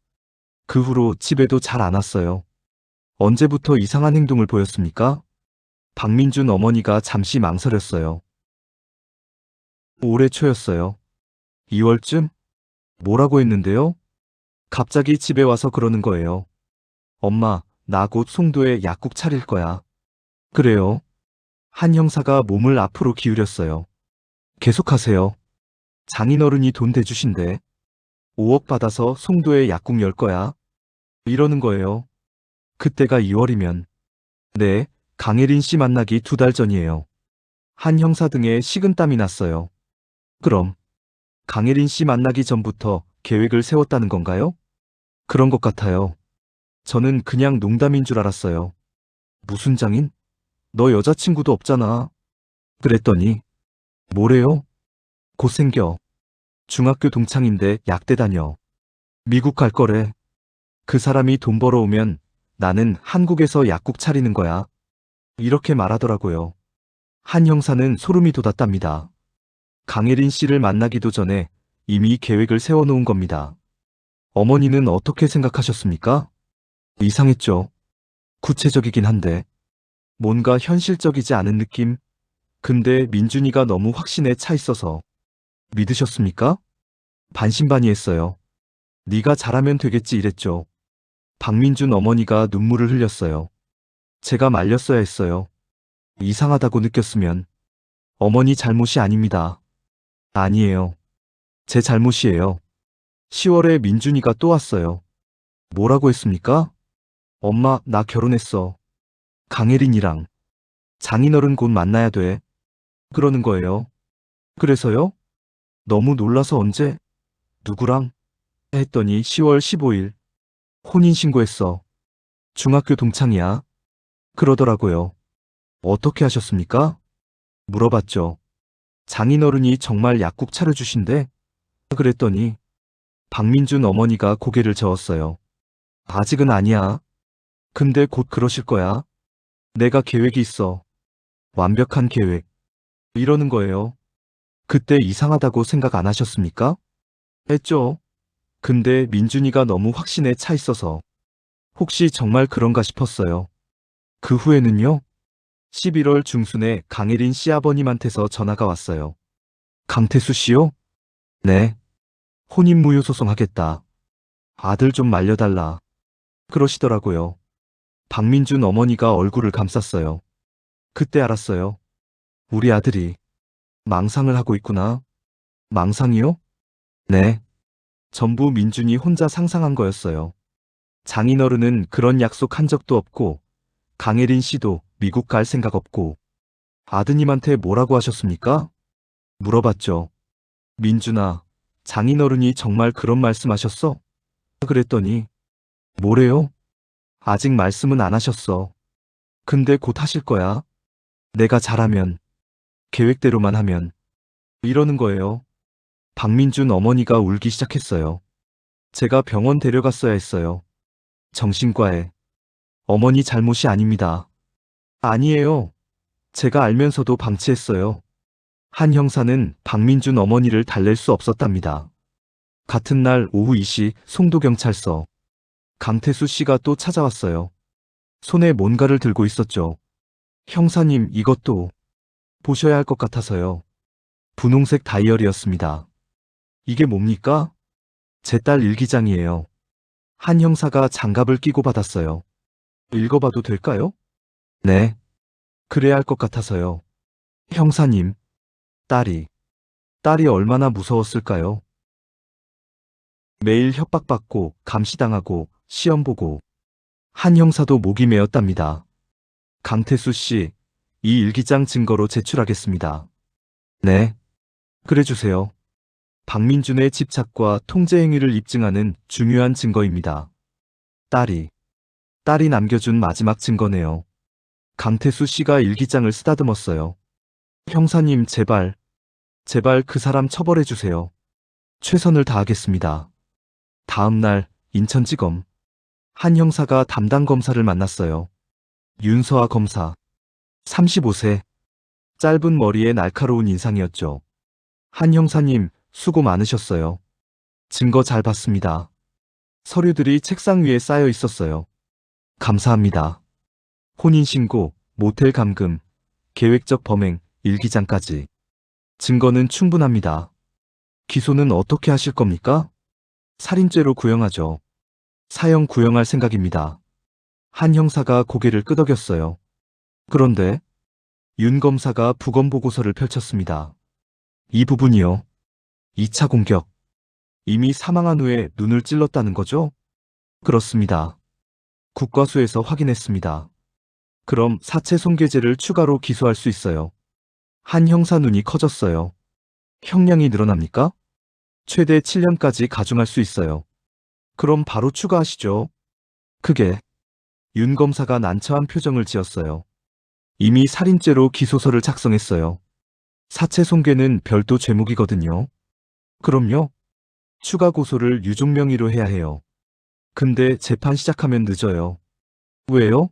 그 후로 집에도 잘 안 왔어요. 언제부터 이상한 행동을 보였습니까? 박민준 어머니가 잠시 망설였어요. 올해 초였어요. 2월쯤? 뭐라고 했는데요? 갑자기 집에 와서 그러는 거예요. 엄마, 나 곧 송도에 약국 차릴 거야. 그래요? 한 형사가 몸을 앞으로 기울였어요. 계속하세요. 장인어른이 돈 대주신대. 5억 받아서 송도에 약국 열 거야. 이러는 거예요. 그때가 2월이면. 네, 강혜린 씨 만나기 2달 전이에요. 한 형사 등에 식은땀이 났어요. 그럼, 강혜린 씨 만나기 전부터 계획을 세웠다는 건가요? 그런 것 같아요. 저는 그냥 농담인 줄 알았어요. 무슨 장인? 너 여자친구도 없잖아. 그랬더니, 뭐래요? 곧 생겨. 중학교 동창인데 약대 다녀. 미국 갈 거래. 그 사람이 돈 벌어오면 나는 한국에서 약국 차리는 거야. 이렇게 말하더라고요. 한 형사는 소름이 돋았답니다. 강혜린 씨를 만나기도 전에 이미 계획을 세워놓은 겁니다. 어머니는 어떻게 생각하셨습니까? 이상했죠. 구체적이긴 한데, 뭔가 현실적이지 않은 느낌? 근데 민준이가 너무 확신에 차 있어서. 믿으셨습니까? 반신반의했어요. 네가 잘하면 되겠지 이랬죠. 박민준 어머니가 눈물을 흘렸어요. 제가 말렸어야 했어요. 이상하다고 느꼈으면. 어머니 잘못이 아닙니다. 아니에요. 제 잘못이에요. 10월에 민준이가 또 왔어요. 뭐라고 했습니까? 엄마, 나 결혼했어. 강혜린이랑. 장인어른 곧 만나야 돼. 그러는 거예요. 그래서요? 너무 놀라서 언제? 누구랑? 했더니 10월 15일. 혼인신고했어. 중학교 동창이야. 그러더라고요. 어떻게 하셨습니까? 물어봤죠. 장인어른이 정말 약국 차려주신대? 그랬더니 박민준 어머니가 고개를 저었어요. 아직은 아니야. 근데 곧 그러실 거야. 내가 계획이 있어. 완벽한 계획. 이러는 거예요. 그때 이상하다고 생각 안 하셨습니까? 했죠. 근데 민준이가 너무 확신에 차 있어서 혹시 정말 그런가 싶었어요. 그 후에는요. 11월 중순에 강혜린 씨아버님한테서 전화가 왔어요. 강태수 씨요? 네. 혼인무효 소송하겠다. 아들 좀 말려달라. 그러시더라고요. 박민준 어머니가 얼굴을 감쌌어요. 그때 알았어요. 우리 아들이 망상을 하고 있구나. 망상이요? 네. 전부 민준이 혼자 상상한 거였어요. 장인어른은 그런 약속 한 적도 없고, 강혜린 씨도 미국 갈 생각 없고, 아드님한테 뭐라고 하셨습니까? 물어봤죠. 민준아, 장인어른이 정말 그런 말씀하셨어? 그랬더니, 뭐래요? 아직 말씀은 안 하셨어. 근데 곧 하실 거야. 내가 잘하면, 계획대로만 하면. 이러는 거예요. 박민준 어머니가 울기 시작했어요. 제가 병원 데려갔어야 했어요. 정신과에. 어머니 잘못이 아닙니다. 아니에요. 제가 알면서도 방치했어요. 한 형사는 박민준 어머니를 달랠 수 없었답니다. 같은 날 오후 2시 송도경찰서. 강태수 씨가 또 찾아왔어요. 손에 뭔가를 들고 있었죠. 형사님, 이것도 보셔야 할 것 같아서요. 분홍색 다이어리였습니다. 이게 뭡니까? 제 딸 일기장이에요. 한 형사가 장갑을 끼고 받았어요. 읽어봐도 될까요? 네. 그래야 할 것 같아서요. 형사님, 딸이, 딸이 얼마나 무서웠을까요? 매일 협박받고, 감시당하고, 시험 보고, 한 형사도 목이 메었답니다. 강태수 씨, 이 일기장 증거로 제출하겠습니다. 네. 그래 주세요. 박민준의 집착과 통제 행위를 입증하는 중요한 증거입니다. 딸이, 딸이 남겨준 마지막 증거네요. 강태수 씨가 일기장을 쓰다듬었어요. 형사님, 제발, 제발 그 사람 처벌해 주세요. 최선을 다하겠습니다. 다음 날, 인천지검. 한 형사가 담당 검사를 만났어요. 윤서아 검사. 35세. 짧은 머리에 날카로운 인상이었죠. 한 형사님, 수고 많으셨어요. 증거 잘 봤습니다. 서류들이 책상 위에 쌓여 있었어요. 감사합니다. 혼인신고, 모텔 감금, 계획적 범행, 일기장까지. 증거는 충분합니다. 기소는 어떻게 하실 겁니까? 살인죄로 구형하죠. 사형 구형할 생각입니다. 한 형사가 고개를 끄덕였어요. 그런데 윤 검사가 부검 보고서를 펼쳤습니다. 이 부분이요. 2차 공격. 이미 사망한 후에 눈을 찔렀다는 거죠? 그렇습니다. 국과수에서 확인했습니다. 그럼 사체 손괴죄를 추가로 기소할 수 있어요. 한 형사 눈이 커졌어요. 형량이 늘어납니까? 최대 7년까지 가중할 수 있어요. 그럼 바로 추가하시죠. 그게 윤 검사가 난처한 표정을 지었어요. 이미 살인죄로 기소서를 작성했어요. 사체 손괴는 별도 죄목이거든요. 그럼요. 추가 고소를 유족 명의로 해야 해요. 근데 재판 시작하면 늦어요. 왜요?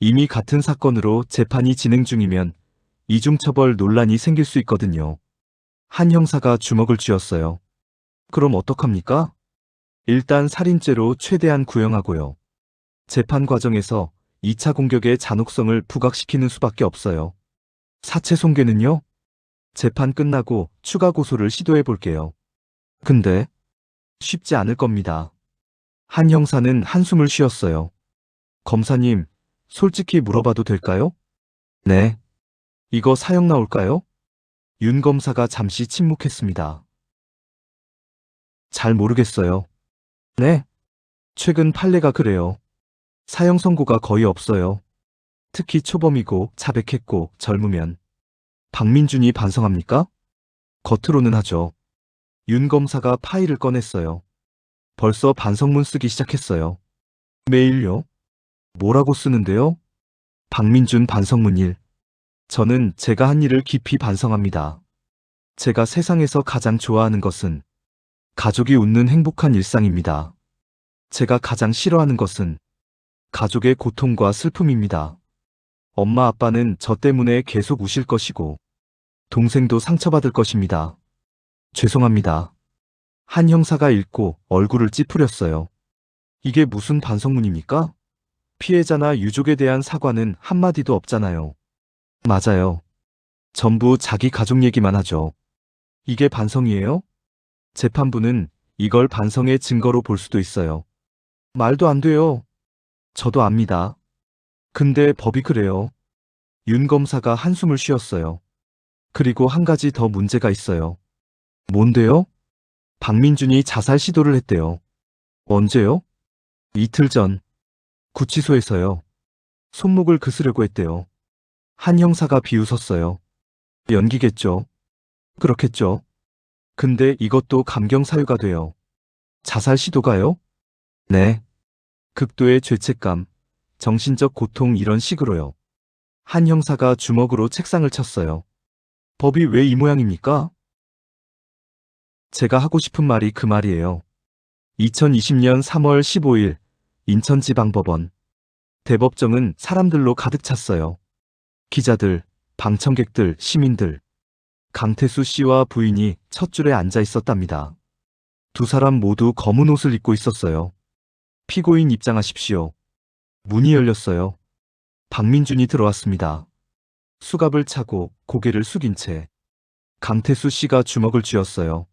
이미 같은 사건으로 재판이 진행 중이면 이중처벌 논란이 생길 수 있거든요. 한 형사가 주먹을 쥐었어요. 그럼 어떡합니까? 일단 살인죄로 최대한 구형하고요. 재판 과정에서 2차 공격의 잔혹성을 부각시키는 수밖에 없어요. 사체 손괴는요? 재판 끝나고 추가 고소를 시도해 볼게요. 근데 쉽지 않을 겁니다. 한 형사는 한숨을 쉬었어요. 검사님, 솔직히 물어봐도 될까요? 네. 이거 사형 나올까요? 윤 검사가 잠시 침묵했습니다. 잘 모르겠어요. 네. 최근 판례가 그래요. 사형 선고가 거의 없어요. 특히 초범이고 자백했고 젊으면. 박민준이 반성합니까? 겉으로는 하죠. 윤 검사가 파일을 꺼냈어요. 벌써 반성문 쓰기 시작했어요. 매일요? 뭐라고 쓰는데요? 박민준 반성문 1. 저는 제가 한 일을 깊이 반성합니다. 제가 세상에서 가장 좋아하는 것은 가족이 웃는 행복한 일상입니다. 제가 가장 싫어하는 것은 가족의 고통과 슬픔입니다. 엄마 아빠는 저 때문에 계속 우실 것이고 동생도 상처받을 것입니다. 죄송합니다. 한 형사가 읽고 얼굴을 찌푸렸어요. 이게 무슨 반성문입니까? 피해자나 유족에 대한 사과는 한마디도 없잖아요. 맞아요. 전부 자기 가족 얘기만 하죠. 이게 반성이에요? 재판부는 이걸 반성의 증거로 볼 수도 있어요. 말도 안 돼요. 저도 압니다. 근데 법이 그래요. 윤 검사가 한숨을 쉬었어요. 그리고 한 가지 더 문제가 있어요. 뭔데요? 박민준이 자살 시도를 했대요. 언제요? 이틀 전. 구치소에서요. 손목을 그스르고 했대요. 한 형사가 비웃었어요. 연기겠죠. 그렇겠죠. 근데 이것도 감경 사유가 돼요. 자살 시도가요? 네. 극도의 죄책감, 정신적 고통 이런 식으로요. 한 형사가 주먹으로 책상을 쳤어요. 법이 왜 이 모양입니까? 제가 하고 싶은 말이 그 말이에요. 2020년 3월 15일 인천지방법원. 대법정은 사람들로 가득 찼어요. 기자들, 방청객들, 시민들. 강태수 씨와 부인이 첫 줄에 앉아 있었답니다. 두 사람 모두 검은 옷을 입고 있었어요. 피고인 입장하십시오. 문이 열렸어요. 박민준이 들어왔습니다. 수갑을 차고 고개를 숙인 채. 강태수 씨가 주먹을 쥐었어요.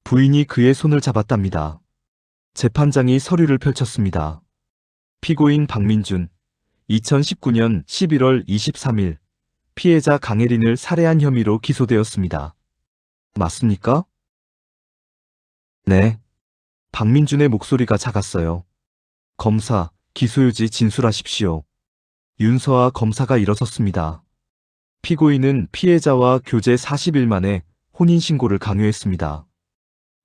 부인이 그의 손을 잡았답니다. 재판장이 서류를 펼쳤습니다. 피고인 박민준, 2019년 11월 23일 피해자 강혜린을 살해한 혐의로 기소되었습니다. 맞습니까? 네. 박민준의 목소리가 작았어요. 검사, 기소유지 진술하십시오. 윤서아 검사가 일어섰습니다. 피고인은 피해자와 교제 40일 만에 혼인신고를 강요했습니다.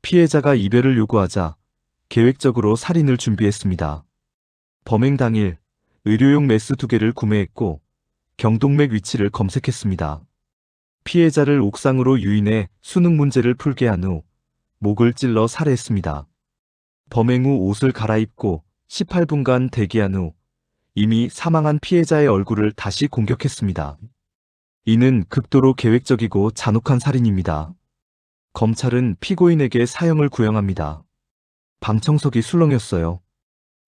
피해자가 이별을 요구하자 계획적으로 살인을 준비했습니다. 범행 당일 의료용 메스 2개를 구매했고 경동맥 위치를 검색했습니다. 피해자를 옥상으로 유인해 수능 문제를 풀게 한 후 목을 찔러 살해했습니다. 범행 후 옷을 갈아입고 18분간 대기한 후 이미 사망한 피해자의 얼굴을 다시 공격했습니다. 이는 극도로 계획적이고 잔혹한 살인입니다. 검찰은 피고인에게 사형을 구형합니다. 방청석이 술렁였어요.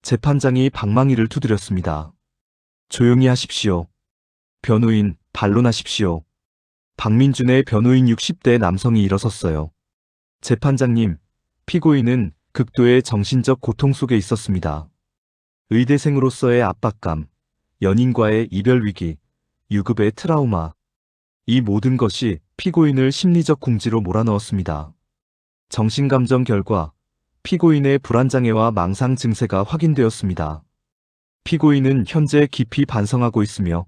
재판장이 방망이를 두드렸습니다. 조용히 하십시오. 변호인, 반론하십시오. 박민준의 변호인 60대 남성이 일어섰어요. 재판장님, 피고인은 극도의 정신적 고통 속에 있었습니다. 의대생으로서의 압박감, 연인과의 이별 위기, 유급의 트라우마. 이 모든 것이 피고인을 심리적 궁지로 몰아넣었습니다. 정신감정 결과 피고인의 불안장애와 망상 증세가 확인되었습니다. 피고인은 현재 깊이 반성하고 있으며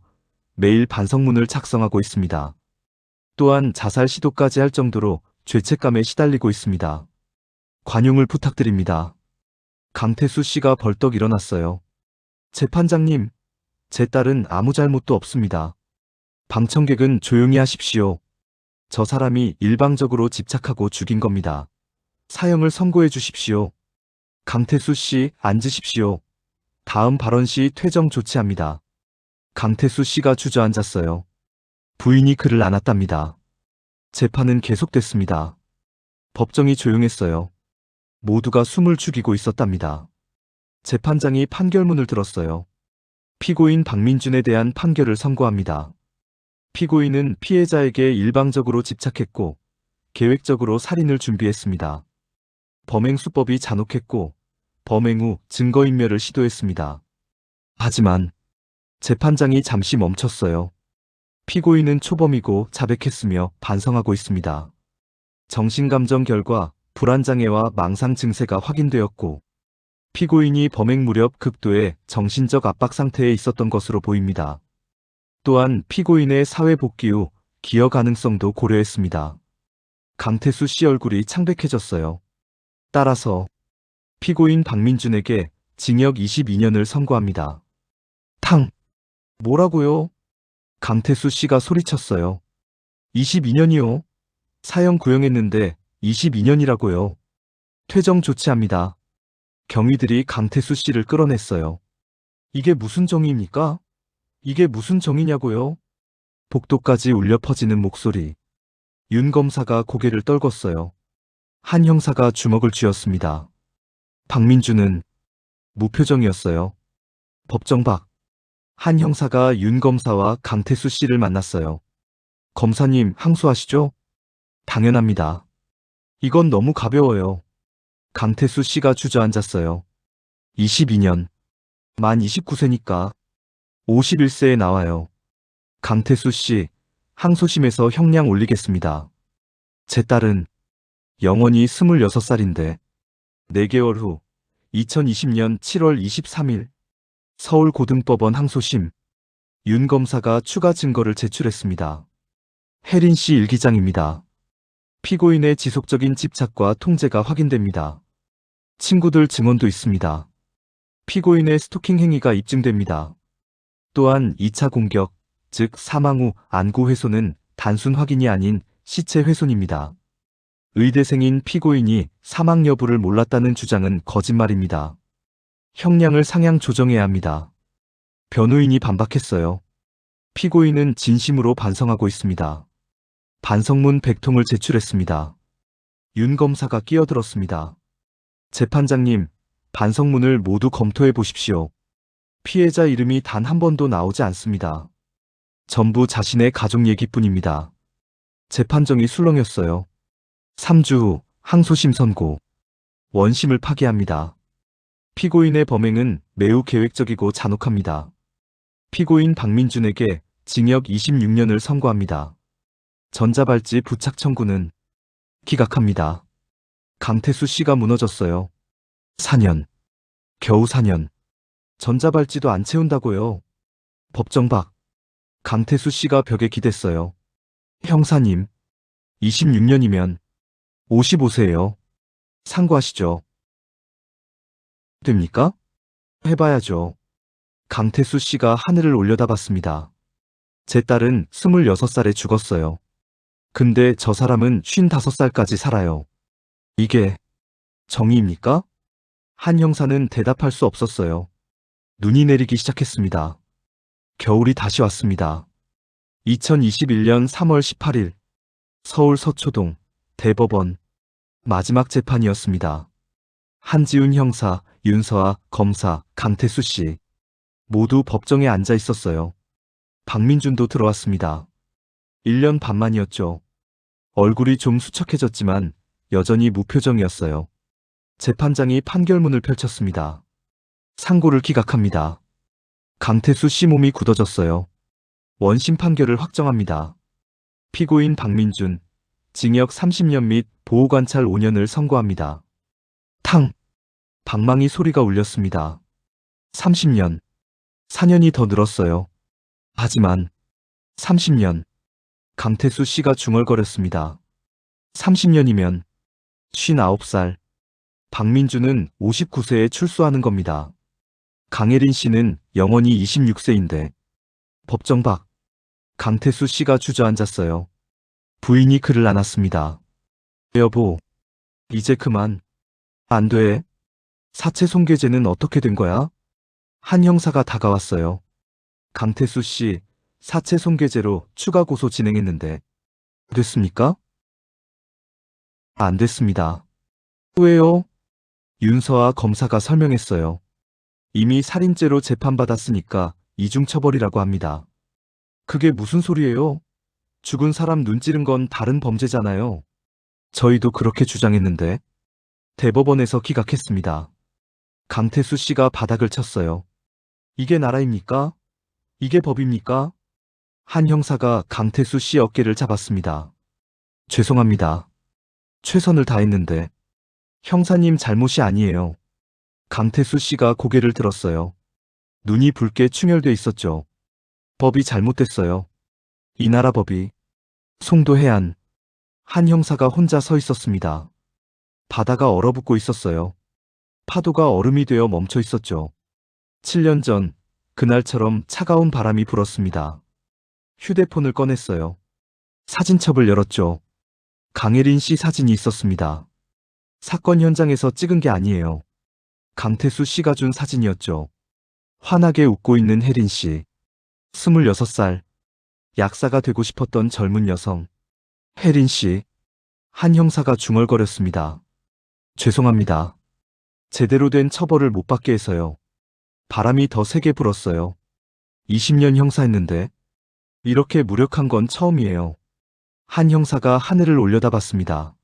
매일 반성문을 작성하고 있습니다. 또한 자살 시도까지 할 정도로 죄책감에 시달리고 있습니다. 관용을 부탁드립니다. 강태수 씨가 벌떡 일어났어요. 재판장님, 제 딸은 아무 잘못도 없습니다. 방청객은 조용히 하십시오. 저 사람이 일방적으로 집착하고 죽인 겁니다. 사형을 선고해 주십시오. 강태수 씨, 앉으십시오. 다음 발언 시 퇴정 조치합니다. 강태수 씨가 주저앉았어요. 부인이 그를 안았답니다. 재판은 계속됐습니다. 법정이 조용했어요. 모두가 숨을 죽이고 있었답니다. 재판장이 판결문을 들었어요. 피고인 박민준에 대한 판결을 선고합니다. 피고인은 피해자에게 일방적으로 집착했고 계획적으로 살인을 준비했습니다. 범행 수법이 잔혹했고 범행 후 증거인멸을 시도했습니다. 하지만 재판장이 잠시 멈췄어요. 피고인은 초범이고 자백했으며 반성하고 있습니다. 정신감정 결과 불안장애와 망상 증세가 확인되었고 피고인이 범행 무렵 극도의 정신적 압박 상태에 있었던 것으로 보입니다. 또한 피고인의 사회 복귀 후 기여 가능성도 고려했습니다. 강태수 씨 얼굴이 창백해졌어요. 따라서 피고인 박민준에게 징역 22년을 선고합니다. 탕! 뭐라고요? 강태수 씨가 소리쳤어요. 22년이요? 사형 구형했는데 22년이라고요. 퇴정 조치합니다. 경위들이 강태수 씨를 끌어냈어요. 이게 무슨 정의입니까? 이게 무슨 정의냐고요? 복도까지 울려 퍼지는 목소리. 윤 검사가 고개를 떨궜어요. 한 형사가 주먹을 쥐었습니다. 박민준은 무표정이었어요. 법정 밖. 한 형사가 윤 검사와 강태수 씨를 만났어요. 검사님, 항소하시죠? 당연합니다. 이건 너무 가벼워요. 강태수 씨가 주저앉았어요. 22년. 만 29세니까 51세에 나와요. 강태수 씨, 항소심에서 형량 올리겠습니다. 제 딸은 영원히 26살인데 4개월 후 2020년 7월 23일 서울고등법원 항소심. 윤 검사가 추가 증거를 제출했습니다. 혜린 씨 일기장입니다. 피고인의 지속적인 집착과 통제가 확인됩니다. 친구들 증언도 있습니다. 피고인의 스토킹 행위가 입증됩니다. 또한 2차 공격, 즉 사망 후 안구 훼손은 단순 확인이 아닌 시체 훼손입니다. 의대생인 피고인이 사망 여부를 몰랐다는 주장은 거짓말입니다. 형량을 상향 조정해야 합니다. 변호인이 반박했어요. 피고인은 진심으로 반성하고 있습니다. 반성문 100통을 제출했습니다. 윤 검사가 끼어들었습니다. 재판장님, 반성문을 모두 검토해 보십시오. 피해자 이름이 단 한 번도 나오지 않습니다. 전부 자신의 가족 얘기뿐입니다. 재판정이 술렁였어요. 3주 후 항소심 선고. 원심을 파기합니다. 피고인의 범행은 매우 계획적이고 잔혹합니다. 피고인 박민준에게 징역 26년을 선고합니다. 전자발찌 부착 청구는 기각합니다. 강태수 씨가 무너졌어요. 4년. 겨우 4년. 전자발찌도 안 채운다고요. 법정 밖. 강태수 씨가 벽에 기댔어요. 형사님, 26년이면 55세예요. 상고하시죠. 됩니까? 해봐야죠. 강태수 씨가 하늘을 올려다봤습니다. 제 딸은 26살에 죽었어요. 근데 저 사람은 55살까지 살아요. 이게 정의입니까? 한 형사는 대답할 수 없었어요. 눈이 내리기 시작했습니다. 겨울이 다시 왔습니다. 2021년 3월 18일 서울 서초동 대법원 마지막 재판이었습니다. 한지훈 형사, 윤서아 검사, 강태수 씨 모두 법정에 앉아 있었어요. 박민준도 들어왔습니다. 1년 반 만이었죠. 얼굴이 좀 수척해졌지만 여전히 무표정이었어요. 재판장이 판결문을 펼쳤습니다. 상고를 기각합니다. 강태수 씨 몸이 굳어졌어요. 원심 판결을 확정합니다. 피고인 박민준, 징역 30년 및 보호관찰 5년을 선고합니다. 탕! 방망이 소리가 울렸습니다. 30년. 4년이 더 늘었어요. 하지만 30년. 강태수 씨가 중얼거렸습니다. 30년이면 59살. 박민준은 59세에 출소하는 겁니다. 강혜린 씨는 영원히 26세인데 법정 밖. 강태수 씨가 주저앉았어요. 부인이 그를 안았습니다. 여보, 이제 그만. 안 돼. 사체 손괴죄는 어떻게 된 거야? 한 형사가 다가왔어요. 강태수 씨, 사체 손괴죄로 추가 고소 진행했는데 됐습니까? 안 됐습니다. 왜요? 윤서아 검사가 설명했어요. 이미 살인죄로 재판받았으니까 이중처벌이라고 합니다. 그게 무슨 소리예요? 죽은 사람 눈 찌른 건 다른 범죄잖아요. 저희도 그렇게 주장했는데 대법원에서 기각했습니다. 강태수 씨가 바닥을 쳤어요. 이게 나라입니까? 이게 법입니까? 한 형사가 강태수 씨 어깨를 잡았습니다. 죄송합니다. 최선을 다했는데 형사님 잘못이 아니에요. 강태수 씨가 고개를 들었어요. 눈이 붉게 충혈돼 있었죠. 법이 잘못됐어요. 이 나라 법이. 송도해안. 한 형사가 혼자 서 있었습니다. 바다가 얼어붙고 있었어요. 파도가 얼음이 되어 멈춰 있었죠. 7년 전, 그날처럼 차가운 바람이 불었습니다. 휴대폰을 꺼냈어요. 사진첩을 열었죠. 강혜린 씨 사진이 있었습니다. 사건 현장에서 찍은 게 아니에요. 강태수 씨가 준 사진이었죠. 환하게 웃고 있는 혜린 씨. 26살. 약사가 되고 싶었던 젊은 여성. 혜린 씨. 한 형사가 중얼거렸습니다. 죄송합니다. 제대로 된 처벌을 못 받게 해서요. 바람이 더 세게 불었어요. 20년 형사했는데 이렇게 무력한 건 처음이에요. 한 형사가 하늘을 올려다봤습니다.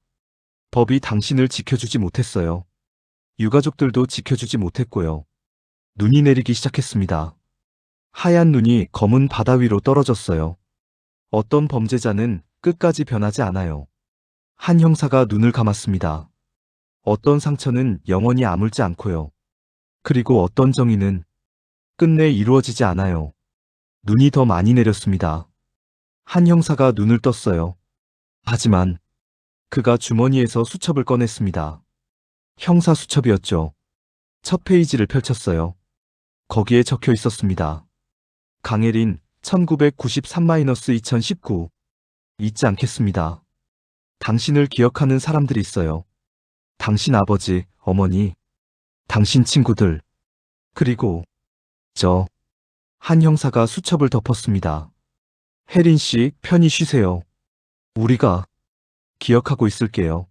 법이 당신을 지켜주지 못했어요. 유가족들도 지켜주지 못했고요. 눈이 내리기 시작했습니다. 하얀 눈이 검은 바다 위로 떨어졌어요. 어떤 범죄자는 끝까지 변하지 않아요. 한 형사가 눈을 감았습니다. 어떤 상처는 영원히 아물지 않고요. 그리고 어떤 정의는 끝내 이루어지지 않아요. 눈이 더 많이 내렸습니다. 한 형사가 눈을 떴어요. 하지만 그가 주머니에서 수첩을 꺼냈습니다. 형사 수첩이었죠. 첫 페이지를 펼쳤어요. 거기에 적혀 있었습니다. 강혜린 1993-2019. 잊지 않겠습니다. 당신을 기억하는 사람들이 있어요. 당신 아버지, 어머니, 당신 친구들, 그리고 저. 한 형사가 수첩을 덮었습니다. 혜린 씨, 편히 쉬세요. 우리가 기억하고 있을게요.